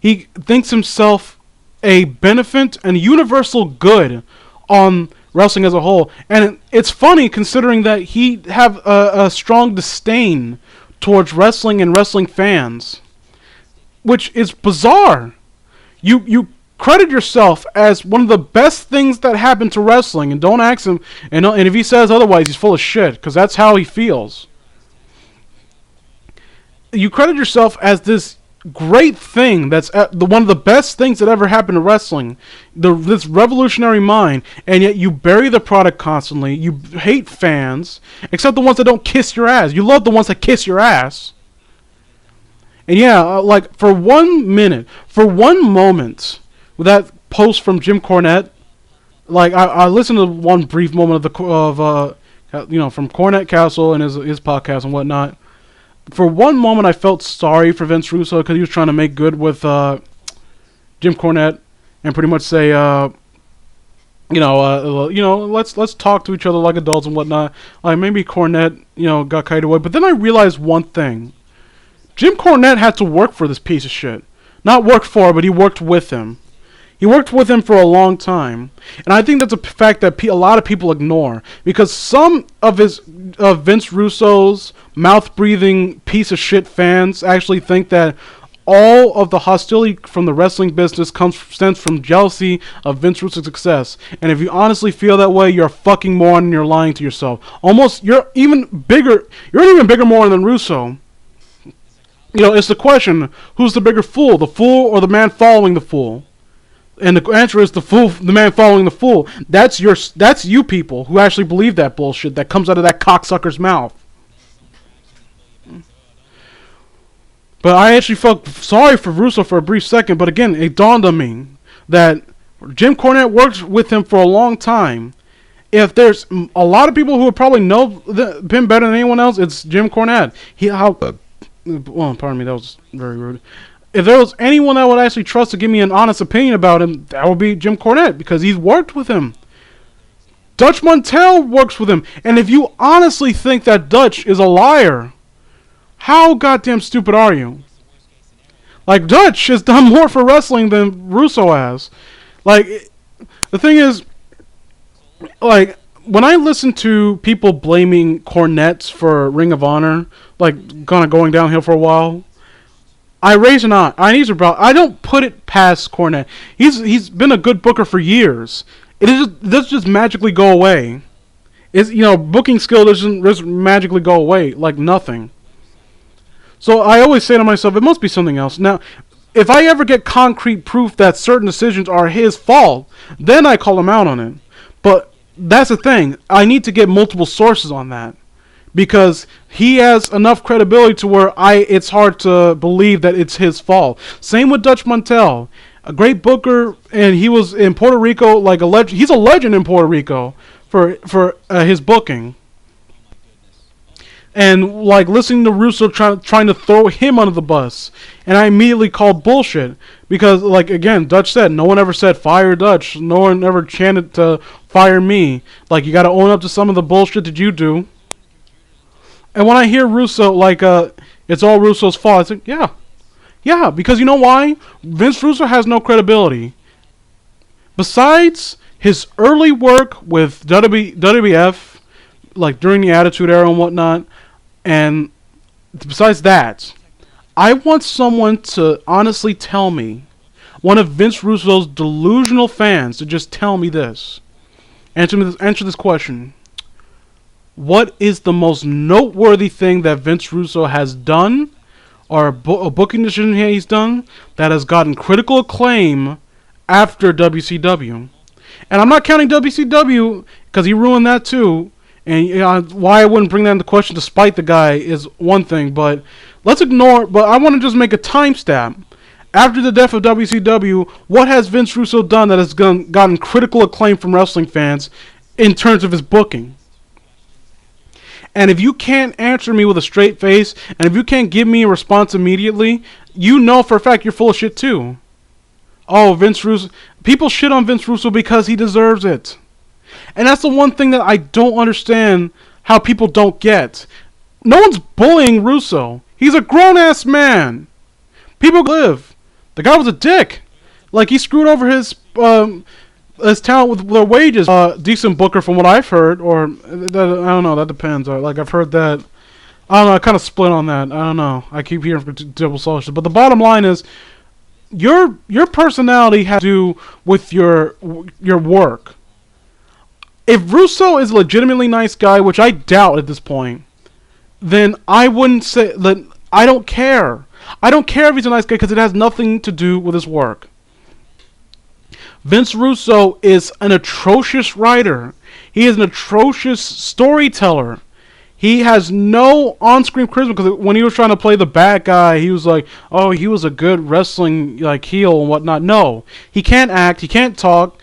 He thinks himself a benefit and universal good on wrestling as a whole. And it's funny considering that he have a strong disdain towards wrestling and wrestling fans. Which is bizarre. You credit yourself as one of the best things that happened to wrestling, and don't ask him. And if he says otherwise, he's full of shit, because that's how he feels. You credit yourself as this great thing that's one of the best things that ever happened to wrestling, this revolutionary mind, and yet you bury the product constantly. You hate fans, except the ones that don't kiss your ass. You love the ones that kiss your ass. And yeah, like for 1 minute, for one moment, with that post from Jim Cornette, like I listened to one brief moment of from Cornette Castle and his podcast and whatnot. For one moment, I felt sorry for Vince Russo because he was trying to make good with Jim Cornette and pretty much say, let's talk to each other like adults and whatnot. Like maybe Cornette, got carried away. But then I realized one thing: Jim Cornette had to work for this piece of shit. Not work for, but he worked with him. He worked with him for a long time, and I think that's a fact that a lot of people ignore, because some of Vince Russo's mouth-breathing piece of shit fans actually think that all of the hostility from the wrestling business stems from jealousy of Vince Russo's success. And if you honestly feel that way, you're a fucking moron and you're lying to yourself. You're an even bigger moron than Russo. It's the question: who's the bigger fool, the fool or the man following the fool? And the answer is the man following the fool. That's you people who actually believe that bullshit that comes out of that cocksucker's mouth. But I actually felt sorry for Russo for a brief second, but again, it dawned on me that Jim Cornette worked with him for a long time. If there's a lot of people who would probably know him better than anyone else, it's Jim Cornette. Pardon me, that was very rude. If there was anyone I would actually trust to give me an honest opinion about him, that would be Jim Cornette, because he's worked with him. Dutch Mantell works with him. And if you honestly think that Dutch is a liar, how goddamn stupid are you? Like, Dutch has done more for wrestling than Russo has. Like, the thing is, like, when I listen to people blaming Cornette for Ring of Honor, like, kind of going downhill for a while, I raise an eye. I don't put it past Cornette. He's been a good booker for years. It doesn't just magically go away. Booking skill doesn't just magically go away like nothing. So I always say to myself, it must be something else. Now, if I ever get concrete proof that certain decisions are his fault, then I call him out on it. But that's the thing. I need to get multiple sources on that, because he has enough credibility to where it's hard to believe that it's his fault. Same with Dutch Mantell, a great booker, and he was in Puerto Rico like a legend. He's a legend in Puerto Rico for his booking. And like listening to Russo trying to throw him under the bus, and I immediately called bullshit, because like again, Dutch said no one ever said fire Dutch. No one ever chanted to fire me. Like, you got to own up to some of the bullshit that you do. And when I hear Russo, like, it's all Russo's fault, I think, yeah, because you know why? Vince Russo has no credibility. Besides his early work with WWF, like during the Attitude Era and whatnot, and besides that, I want someone to honestly tell me, one of Vince Russo's delusional fans, to just tell me this. Answer this question. What is the most noteworthy thing that Vince Russo has done, or a booking decision he's done, that has gotten critical acclaim after WCW? And I'm not counting WCW, because he ruined that too. And why I wouldn't bring that into question despite the guy is one thing, but let's ignore. But I want to just make a timestamp. After the death of WCW, what has Vince Russo done that has gotten critical acclaim from wrestling fans in terms of his booking? And if you can't answer me with a straight face, and if you can't give me a response immediately, you know for a fact you're full of shit too. Oh, Vince Russo. People shit on Vince Russo because he deserves it. And that's the one thing that I don't understand how people don't get. No one's bullying Russo. He's a grown-ass man. People live. The guy was a dick. Like, he screwed over his talent with their wages. Decent booker from what I've heard, or I don't know, that depends. Like, I've heard that. I don't know, I kind of split on that. I don't know. I keep hearing from double social. But the bottom line is, your personality has to do with your work. If Russo is a legitimately nice guy, which I doubt at this point, then I wouldn't say that. I don't care. I don't care if he's a nice guy because it has nothing to do with his work. Vince Russo is an atrocious writer. He is an atrocious storyteller. He has no on-screen charisma because when he was trying to play the bad guy, he was like, "Oh, he was a good wrestling like heel and whatnot." No, he can't act. He can't talk.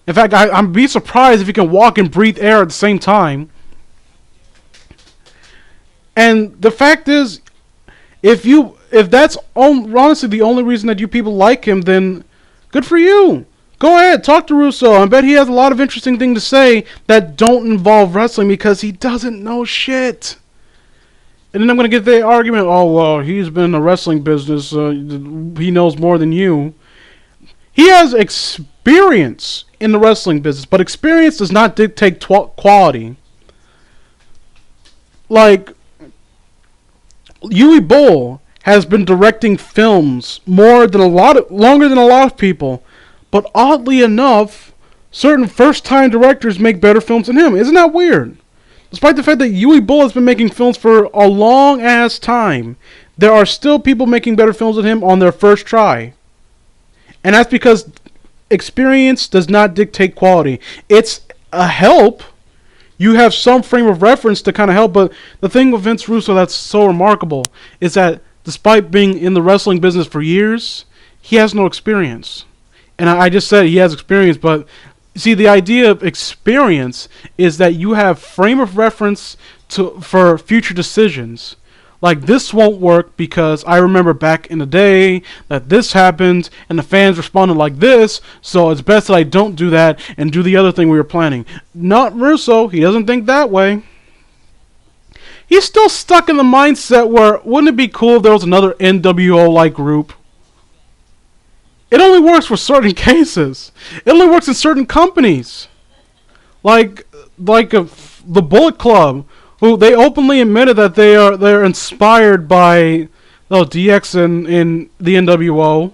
In fact, I'd be surprised if he can walk and breathe air at the same time. And the fact is, if that's honestly the only reason that you people like him, then good for you. Go ahead, talk to Russo. I bet he has a lot of interesting things to say that don't involve wrestling because he doesn't know shit. And then I'm going to get the argument, oh, well, he's been in the wrestling business. He knows more than you. He has experience in the wrestling business, but experience does not dictate quality. Like, Yui Bull has been directing films longer than a lot of people. But oddly enough, certain first-time directors make better films than him. Isn't that weird? Despite the fact that Yui Bull has been making films for a long-ass time, there are still people making better films than him on their first try. And that's because experience does not dictate quality. It's a help. You have some frame of reference to kind of help, but the thing with Vince Russo that's so remarkable is that despite being in the wrestling business for years, he has no experience. And I just said he has experience, but see, the idea of experience is that you have frame of reference for future decisions. Like, this won't work because I remember back in the day that this happened and the fans responded like this, so it's best that I don't do that and do the other thing we were planning. Not Russo. He doesn't think that way. He's still stuck in the mindset where, wouldn't it be cool if there was another NWO-like group? It only works for certain cases. It only works in certain companies. Like the Bullet Club, who they openly admitted that they're inspired by DX in the NWO.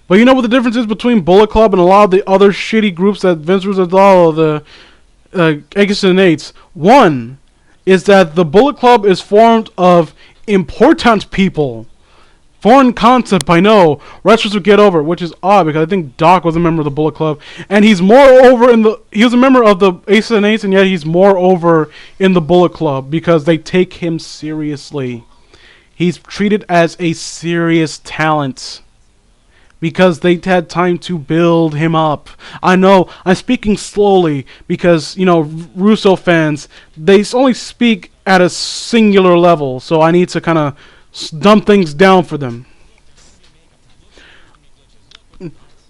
But you know what the difference is between Bullet Club and a lot of the other shitty groups that Vince Russo the Aegis and Eights? One is that the Bullet Club is formed of important people. Foreign concept, I know. Wrestlers would get over, which is odd because I think Doc was a member of the Bullet Club, and he was a member of the Aces and Eights, and yet he's more over in the Bullet Club because they take him seriously. He's treated as a serious talent because they had time to build him up. I know I'm speaking slowly because Russo fans, they only speak at a singular level, so I need to kind of dumb things down for them.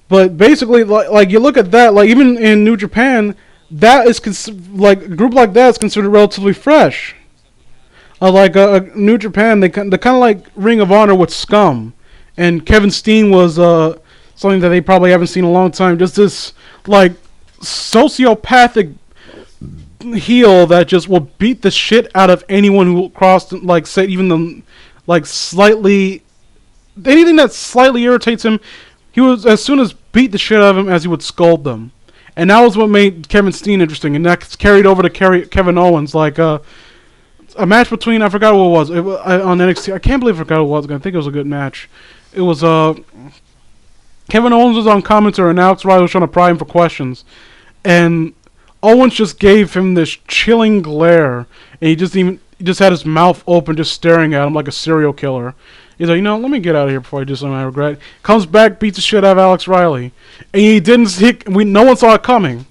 But basically, like you look at that, like even in New Japan, that is a group like that is considered relatively fresh. Like New Japan, they kind of like Ring of Honor with Scum, and Kevin Steen was something that they probably haven't seen in a long time. Just this like sociopathic heel that just will beat the shit out of anyone who crossed, like, say, even the slightly, anything that slightly irritates him, he was as soon as beat the shit out of him as he would scold them. And that was what made Kevin Steen interesting, and that's carried over to Kevin Owens. Like a match between, I forgot what it was, on NXT. I can't believe I forgot what it was. I think it was a good match. It was Kevin Owens was on commentary, and Alex Riley was trying to pry him for questions, and Owens just gave him this chilling glare, and he just had his mouth open, just staring at him like a serial killer. He's like, let me get out of here before I do something I regret. Comes back, beats the shit out of Alex Riley, and he didn't see. No one saw it coming.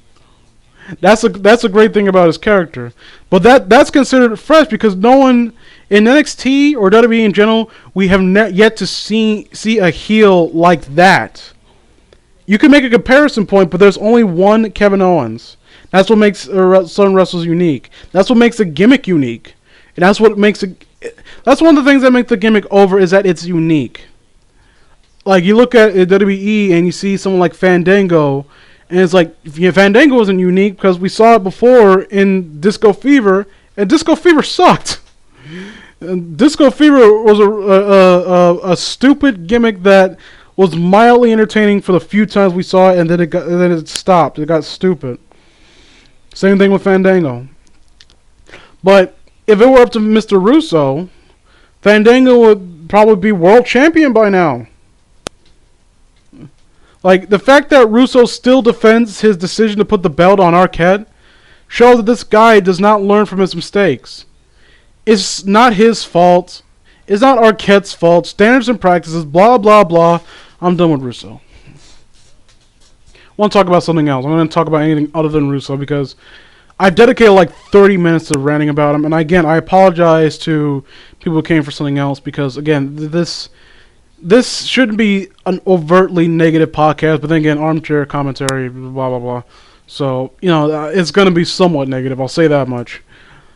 That's a great thing about his character. But that's considered fresh because no one in NXT or WWE in general, we have yet to see a heel like that. You can make a comparison point, but there's only one Kevin Owens. That's what makes some wrestlers unique. That's what makes a gimmick unique. And that's what makes that's one of the things that make the gimmick over, is that it's unique. Like, you look at WWE and you see someone like Fandango, and it's like, Fandango wasn't unique because we saw it before in Disco Fever, and Disco Fever sucked. And Disco Fever was a stupid gimmick that was mildly entertaining for the few times we saw it, and then it stopped. It got stupid. Same thing with Fandango. But if it were up to Mr. Russo, Fandango would probably be world champion by now. Like, the fact that Russo still defends his decision to put the belt on Arquette shows that this guy does not learn from his mistakes. It's not his fault. It's not Arquette's fault. Standards and practices, blah, blah, blah. I'm done with Russo. I want to talk about something else. I'm going to talk about anything other than Russo because I've dedicated like 30 minutes to ranting about him. And again, I apologize to people who came for something else because, again, this shouldn't be an overtly negative podcast. But then again, armchair commentary, blah, blah, blah. So, it's going to be somewhat negative. I'll say that much.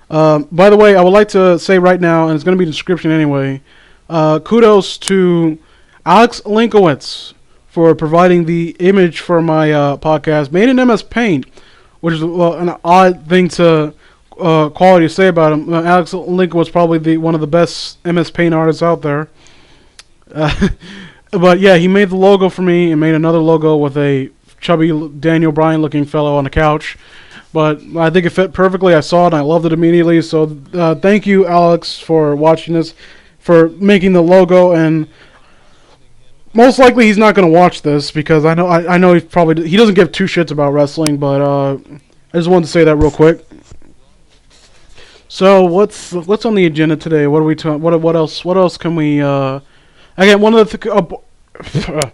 By the way, I would like to say right now, and it's going to be in the description anyway, kudos to Alex Linkowitz for providing the image for my podcast, made in MS Paint, which is an odd thing to quality to say about him. Alex Linkowitz probably one of the best MS Paint artists out there. But yeah, he made the logo for me and made another logo with a chubby Daniel Bryan looking fellow on the couch. But I think it fit perfectly. I saw it and I loved it immediately. So thank you, Alex, for watching this, for making the logo. And most likely he's not going to watch this because I know he doesn't give two shits about wrestling. But I just wanted to say that real quick. So what's on the agenda today? What are we what else can we? Again, one of the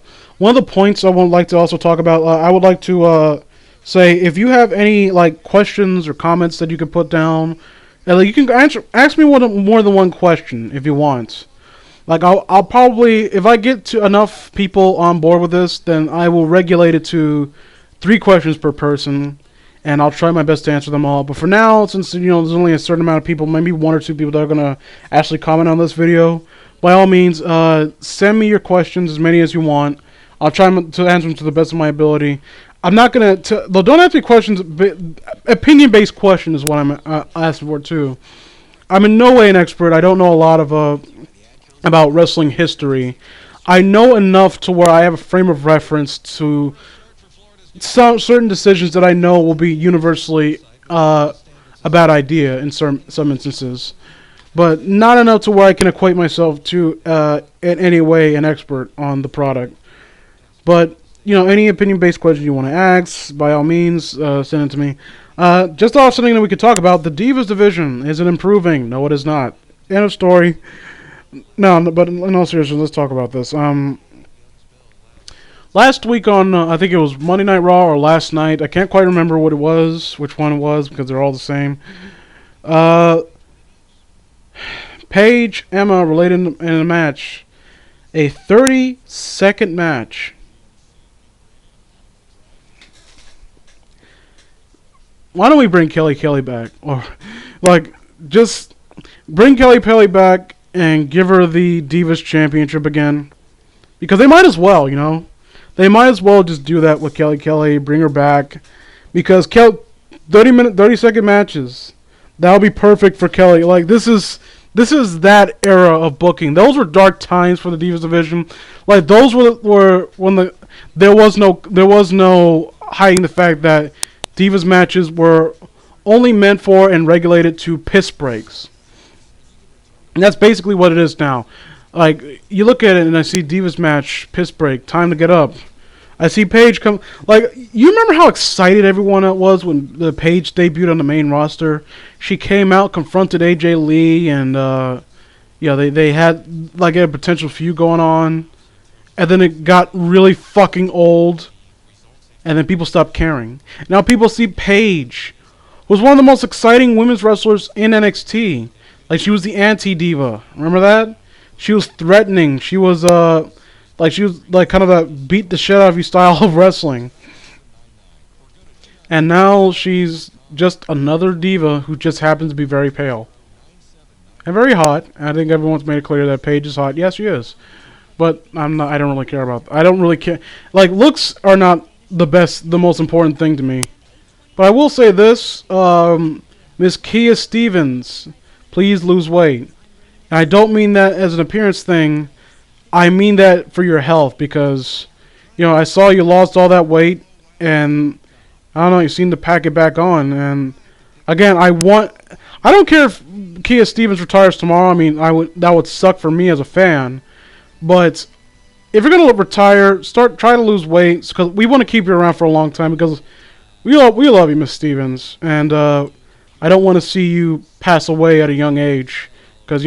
points I would like to also talk about. I would like to say if you have any like questions or comments that you can put down, you can ask me more than one question if you want. Like I'll probably, if I get to enough people on board with this, then I will regulate it to 3 questions per person, and I'll try my best to answer them all. But for now, since there's only a certain amount of people, maybe 1 or 2 people that are gonna actually comment on this video, by all means, send me your questions, as many as you want. I'll try to answer them to the best of my ability. I'm not gonna. Don't ask me questions. Opinion-based question is what I'm asking for too. I'm in no way an expert. I don't know a lot of about wrestling history. I know enough to where I have a frame of reference to some certain decisions that I know will be universally a bad idea in some instances, but not enough to where I can equate myself to in any way an expert on the product. But any opinion-based question you want to ask, by all means, send it to me. Just off something that we could talk about, the Divas division, is it improving? No, it is not. End of story. No, but in all seriousness, let's talk about this. Last week on, I think it was Monday Night Raw or last night, I can't quite remember which one it was, because they're all the same. Paige, Emma related in a match. A 30-second match. Why don't we bring Kelly back? Or, just bring Kelly back and give her the Divas Championship again. Because they might as well, They might as well just do that with Kelly, bring her back. Because 30-second matches, that'll be perfect for Kelly. This is that era of booking. Those were dark times for the Divas division. Those were when there was no hiding the fact that Divas matches were only meant for and regulated to piss breaks. And that's basically what it is now. You look at it and I see Divas match, piss break, time to get up. I see Paige come. You remember how excited everyone was when the Paige debuted on the main roster? She came out, confronted AJ Lee, and they had a potential feud going on. And then it got really fucking old. And then people stopped caring. Now people see Paige, who was one of the most exciting women's wrestlers in NXT. She was the anti-diva. Remember that? She was threatening. She was kind of a beat the shit out of you style of wrestling. And now she's just another diva who just happens to be very pale. And very hot. I think everyone's made it clear that Paige is hot. Yes, she is. But I don't really care about that. I don't really care. Looks are not the most important thing to me. But I will say this, Miss Kia Stevens, please lose weight. And I don't mean that as an appearance thing. I mean that for your health because, I saw you lost all that weight, and I don't know, you seem to pack it back on. And again, I don't care if Kia Stevens retires tomorrow. I mean, that would suck for me as a fan. But if you're gonna retire, try to lose weight because we want to keep you around for a long time because we love you, Miss Stevens, and I don't want to see you pass away at a young age because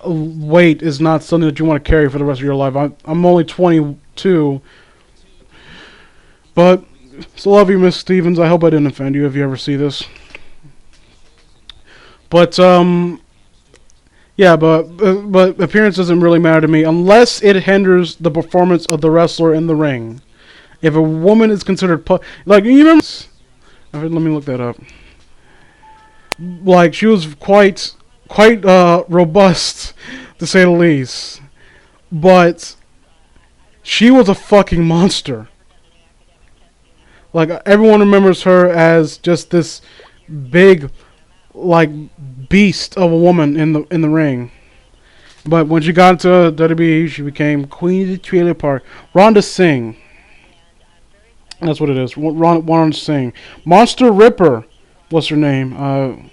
weight is not something that you want to carry for the rest of your life. I'm only 22, but still love you, Miss Stevens. I hope I didn't offend you if you ever see this. But yeah, but appearance doesn't really matter to me unless it hinders the performance of the wrestler in the ring. If a woman is considered like, you remember? Let me look that up. Like, she was quite robust, to say the least. But she was a fucking monster. Like, everyone remembers her as just this big, like, beast of a woman in the ring. But when she got into WWE, she became Queen of the Trailer Park. Rhonda Singh. That's what it is. Rhonda Singh. Monster Ripper. What's her name?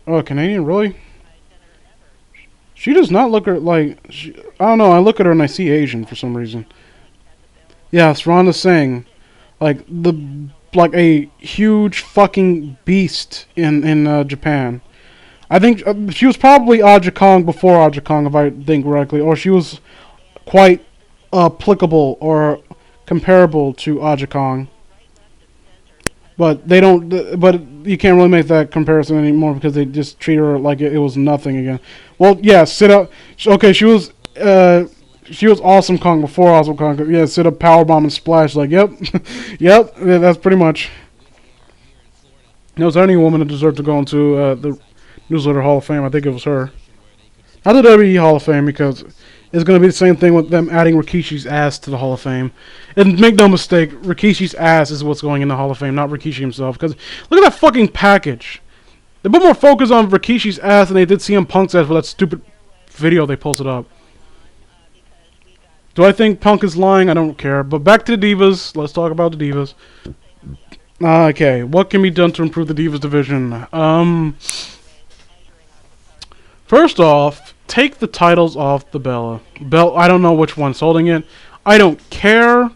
Canadian, really? She does not look like... I don't know. I look at her and I see Asian for some reason. Yes, Rhonda Singh. Like a huge fucking beast in Japan. I think she was probably Aja Kong before Aja Kong, if I think correctly. Or she was quite applicable or comparable to Aja Kong. But they don't. But you can't really make that comparison anymore because they just treat her like it was nothing again. Well, yeah, sit up. Okay, she was Awesome Kong before Awesome Kong. Yeah, sit up, powerbomb and splash. Like, yep, yep. That's pretty much. Was there any woman that deserved to go into the Newsletter Hall of Fame? I think it was her. Not the WWE Hall of Fame because it's going to be the same thing with them adding Rikishi's ass to the Hall of Fame. And make no mistake, Rikishi's ass is what's going in the Hall of Fame, not Rikishi himself. Because look at that fucking package. They put more focus on Rikishi's ass than they did CM Punk's ass for that stupid video they posted up. Do I think Punk is lying? I don't care. But back to the Divas. Let's talk about the Divas. Okay, what can be done to improve the Divas division? First off, take the titles off the belt. I don't know which one's holding it. I don't care.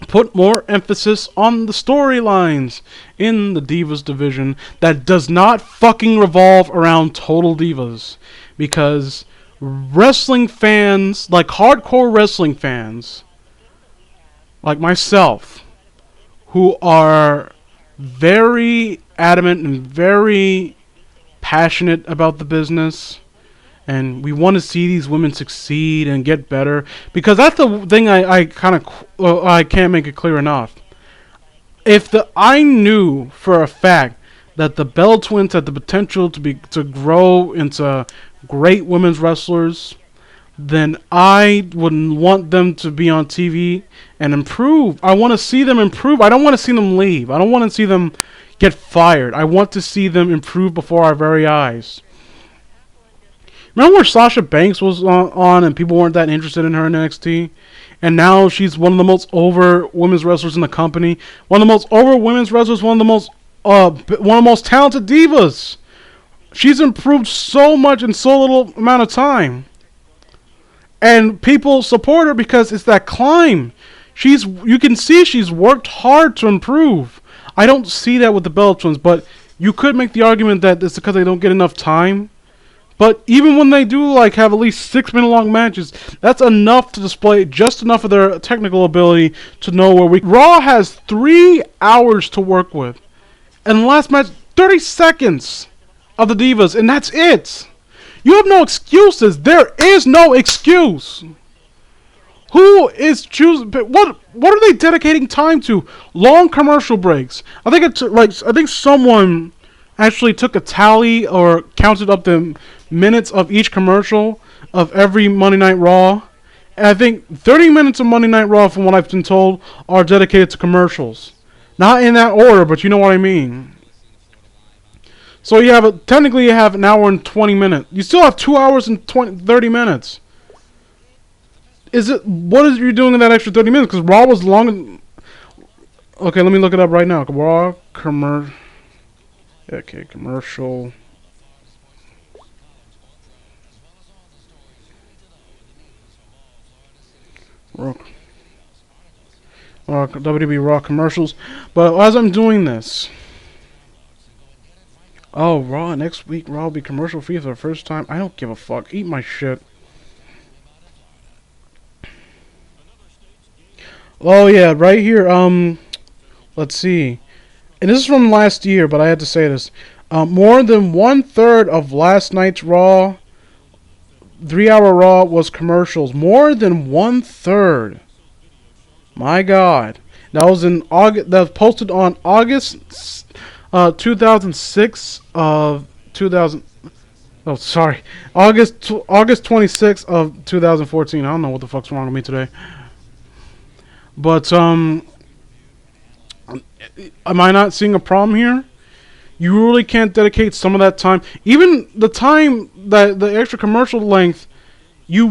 Put more emphasis on the storylines in the Divas division that does not fucking revolve around Total Divas. Because wrestling fans, like hardcore wrestling fans, like myself, who are very adamant and very passionate about the business, and we want to see these women succeed and get better, because that's the thing I can't make it clear enough. If I knew for a fact that the Bella Twins had the potential to grow into great women's wrestlers, then I would want them to be on TV and improve. I want to see them improve. I don't want to see them leave. I don't want to see them get fired. I want to see them improve before our very eyes. Remember where Sasha Banks was on and people weren't that interested in her in NXT? And now she's one of the most over women's wrestlers in the company. One of the most over women's wrestlers, one of the most talented divas. She's improved so much in so little amount of time. And people support her because it's that climb. You can see she's worked hard to improve. I don't see that with the Bella Twins, but you could make the argument that it's because they don't get enough time. But even when they do have at least 6-minute long matches, that's enough to display just enough of their technical ability to know where Raw has 3 hours to work with. And the last match, 30 seconds of the Divas, and that's it. You have no excuses. There is no excuse. Who is choosing? What are they dedicating time to? Long commercial breaks. I think someone actually took a tally or counted up the minutes of each commercial of every Monday Night Raw. And I think 30 minutes of Monday Night Raw, from what I've been told, are dedicated to commercials. Not in that order, but you know what I mean. So you have technically you have an hour and 20 minutes. You still have 2 hours and 30 minutes. What is you doing in that extra 30 minutes? Because Raw was longer. Okay, let me look it up right now. Raw Okay, commercial. Raw. WWE Raw commercials. But as I'm doing this. Oh, Raw next week. Raw will be commercial free for the first time. I don't give a fuck. Eat my shit. Oh yeah, right here. Let's see. And this is from last year, but I had to say this. More than 1/3 of last night's Raw, 3-hour Raw, was commercials. More than 1/3. My God, that was in August. That was posted on August 2006 of 2000. Oh, sorry, August 26th of 2014. I don't know what the fuck's wrong with me today. But am I not seeing a problem here? You really can't dedicate some of that time, even the time that the extra commercial length. Do you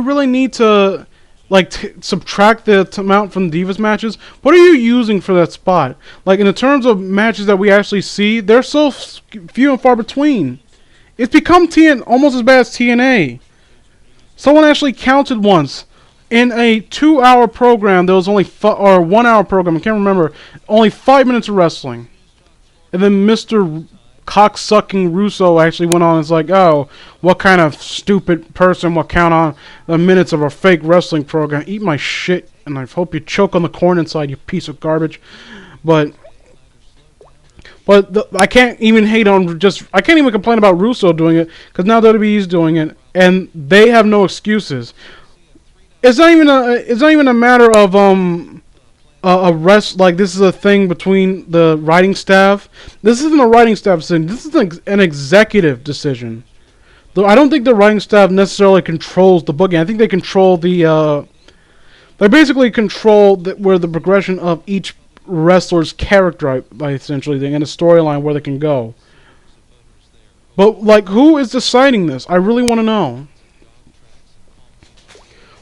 really need to like subtract the amount from Divas matches? What are you using for that spot? Like in the terms of matches that we actually see, they're so few and far between. It's become almost as bad as TNA. Someone actually counted once. In a 2-hour program, there was only or 1-hour program. I can't remember. Only 5 minutes of wrestling, and then Mr. Cocksucking Russo actually went on. And it's like, oh, what kind of stupid person will count on the minutes of a fake wrestling program? Eat my shit, and I hope you choke on the corn inside, you piece of garbage. But I can't even hate on I can't even complain about Russo doing it because now WWE's doing it, and they have no excuses. It's not even a matter of a rest. Like this is a thing between the writing staff. This isn't a writing staff decision. This is an executive decision. Though I don't think the writing staff necessarily controls the booking. I think they control they basically control where the progression of each wrestler's character by essentially thing and a storyline where they can go. But like, who is deciding this? I really want to know.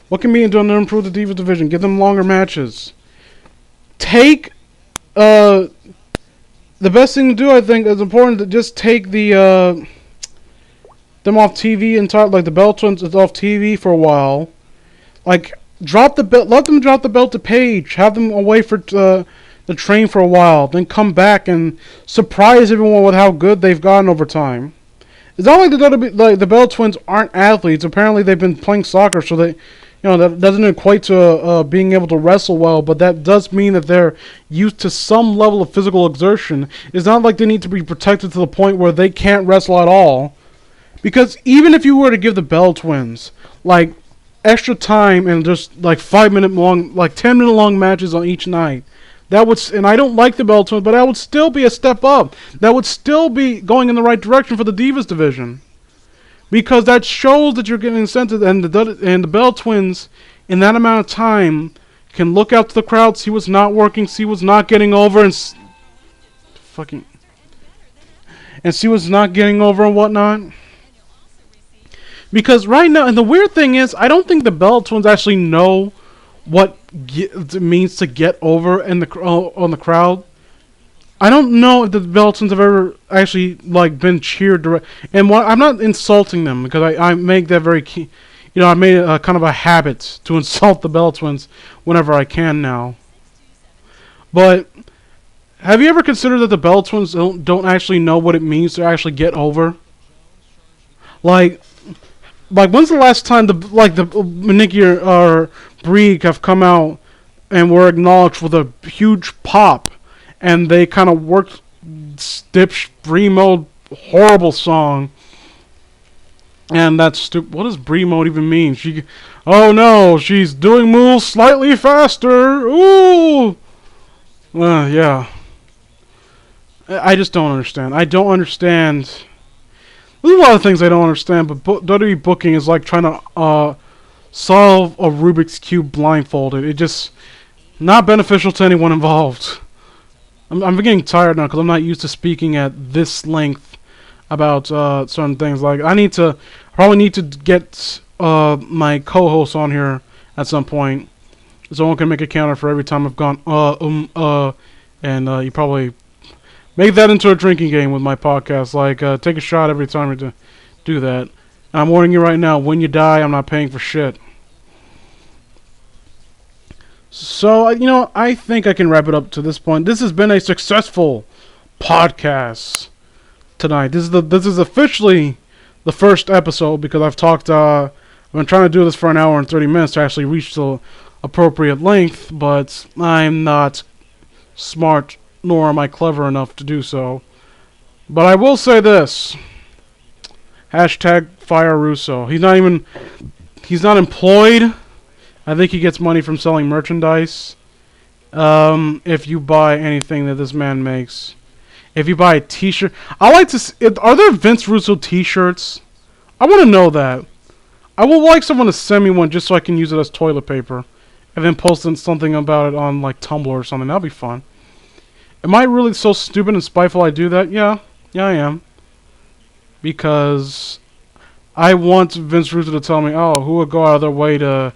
What can be done to improve the Divas division? Give them longer matches. Take the best thing to do, I think, is important to just take them off TV like the Bell Twins off TV for a while. Like drop the belt, let them drop the belt to Paige, have them away for the train for a while, then come back and surprise everyone with how good they've gotten over time. It's not like the Bell Twins aren't athletes. Apparently, they've been playing soccer, so they. That doesn't equate to being able to wrestle well, but that does mean that they're used to some level of physical exertion. It's not like they need to be protected to the point where they can't wrestle at all. Because even if you were to give the Bell Twins, like, extra time and just, like, 5-minute long, like, 10-minute long matches on each night, and I don't like the Bell Twins, but that would still be a step up. That would still be going in the right direction for the Divas division. Because that shows that you're getting incentive, and the Bell Twins, in that amount of time, can look out to the crowd, see what's not working, see what's not getting over, and see what's not getting over and whatnot. Because right now, and the weird thing is, I don't think the Bell Twins actually know what it means to get over on the crowd. I don't know if the Bell Twins have ever actually like been cheered direct. And I'm not insulting them because I make that very key. I made it kind of a habit to insult the Bell Twins whenever I can now. But have you ever considered that the Bell Twins don't actually know what it means to actually get over? Like when's the last time the Nikki or Brie have come out and were acknowledged with a huge pop? And they kind of worked Stip's Brie Mode horrible song. And that's stupid. What does Brie Mode even mean? Oh no, she's doing moves slightly faster. Ooh. Yeah. I just don't understand. I don't understand. There's a lot of things I don't understand, but WWE booking is like trying to solve a Rubik's Cube blindfolded. It just not beneficial to anyone involved. I'm getting tired now because I'm not used to speaking at this length about certain things. Like probably need to get my co-host on here at some point. Someone can make a counter for every time I've gone and you probably make that into a drinking game with my podcast. Like take a shot every time you do that. And I'm warning you right now, when you die, I'm not paying for shit. So, I think I can wrap it up to this point. This has been a successful podcast tonight. This is officially the first episode because I've been trying to do this for an hour and 30 minutes to actually reach the appropriate length, but I'm not smart nor am I clever enough to do so. But I will say this. Hashtag fire Russo. He's not employed. I think he gets money from selling merchandise. If you buy anything that this man makes. If you buy a t-shirt. I like to see, are there Vince Russo t-shirts? I want to know that. I would like someone to send me one just so I can use it as toilet paper. And then post something about it on like Tumblr or something. That'd be fun. Am I really so stupid and spiteful I do that? Yeah. Yeah, I am. Because I want Vince Russo to tell me, oh, who would go out of their way to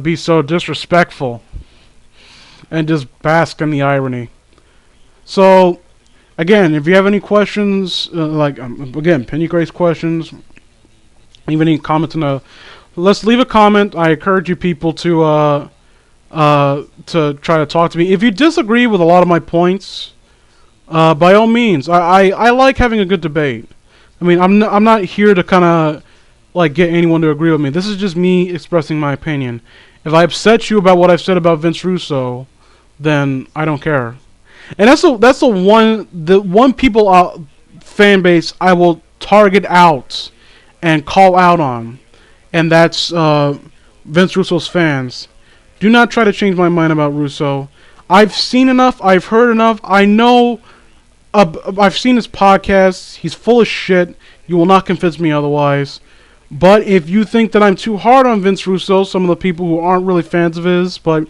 be so disrespectful and just bask in the irony. So, again, if you have any questions, again, Penny Grace questions, even any comments let's leave a comment. I encourage you people to try to talk to me. If you disagree with a lot of my points, by all means, I like having a good debate. I mean, I'm not here to kind of get anyone to agree with me. This is just me expressing my opinion. If I upset you about what I've said about Vince Russo, then I don't care. And that's the one people fan base I will target out and call out on, and that's Vince Russo's fans. Do not try to change my mind about Russo. I've seen enough. I've heard enough. I know. I've seen his podcasts. He's full of shit. You will not convince me otherwise. But if you think that I'm too hard on Vince Russo, some of the people who aren't really fans of his, but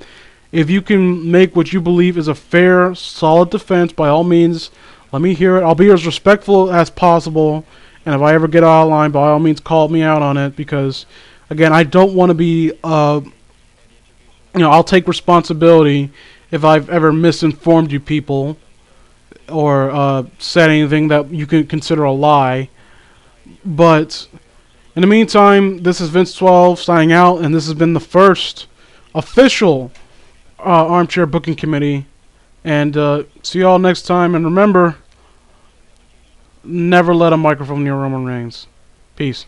if you can make what you believe is a fair, solid defense, by all means, let me hear it. I'll be as respectful as possible. And if I ever get out of line, by all means, call me out on it. Because, again, I don't want to be, I'll take responsibility if I've ever misinformed you people or said anything that you can consider a lie. But in the meantime, this is Vince12 signing out, and this has been the first official Armchair Booking Committee. And see you all next time. And remember, never let a microphone near Roman Reigns. Peace.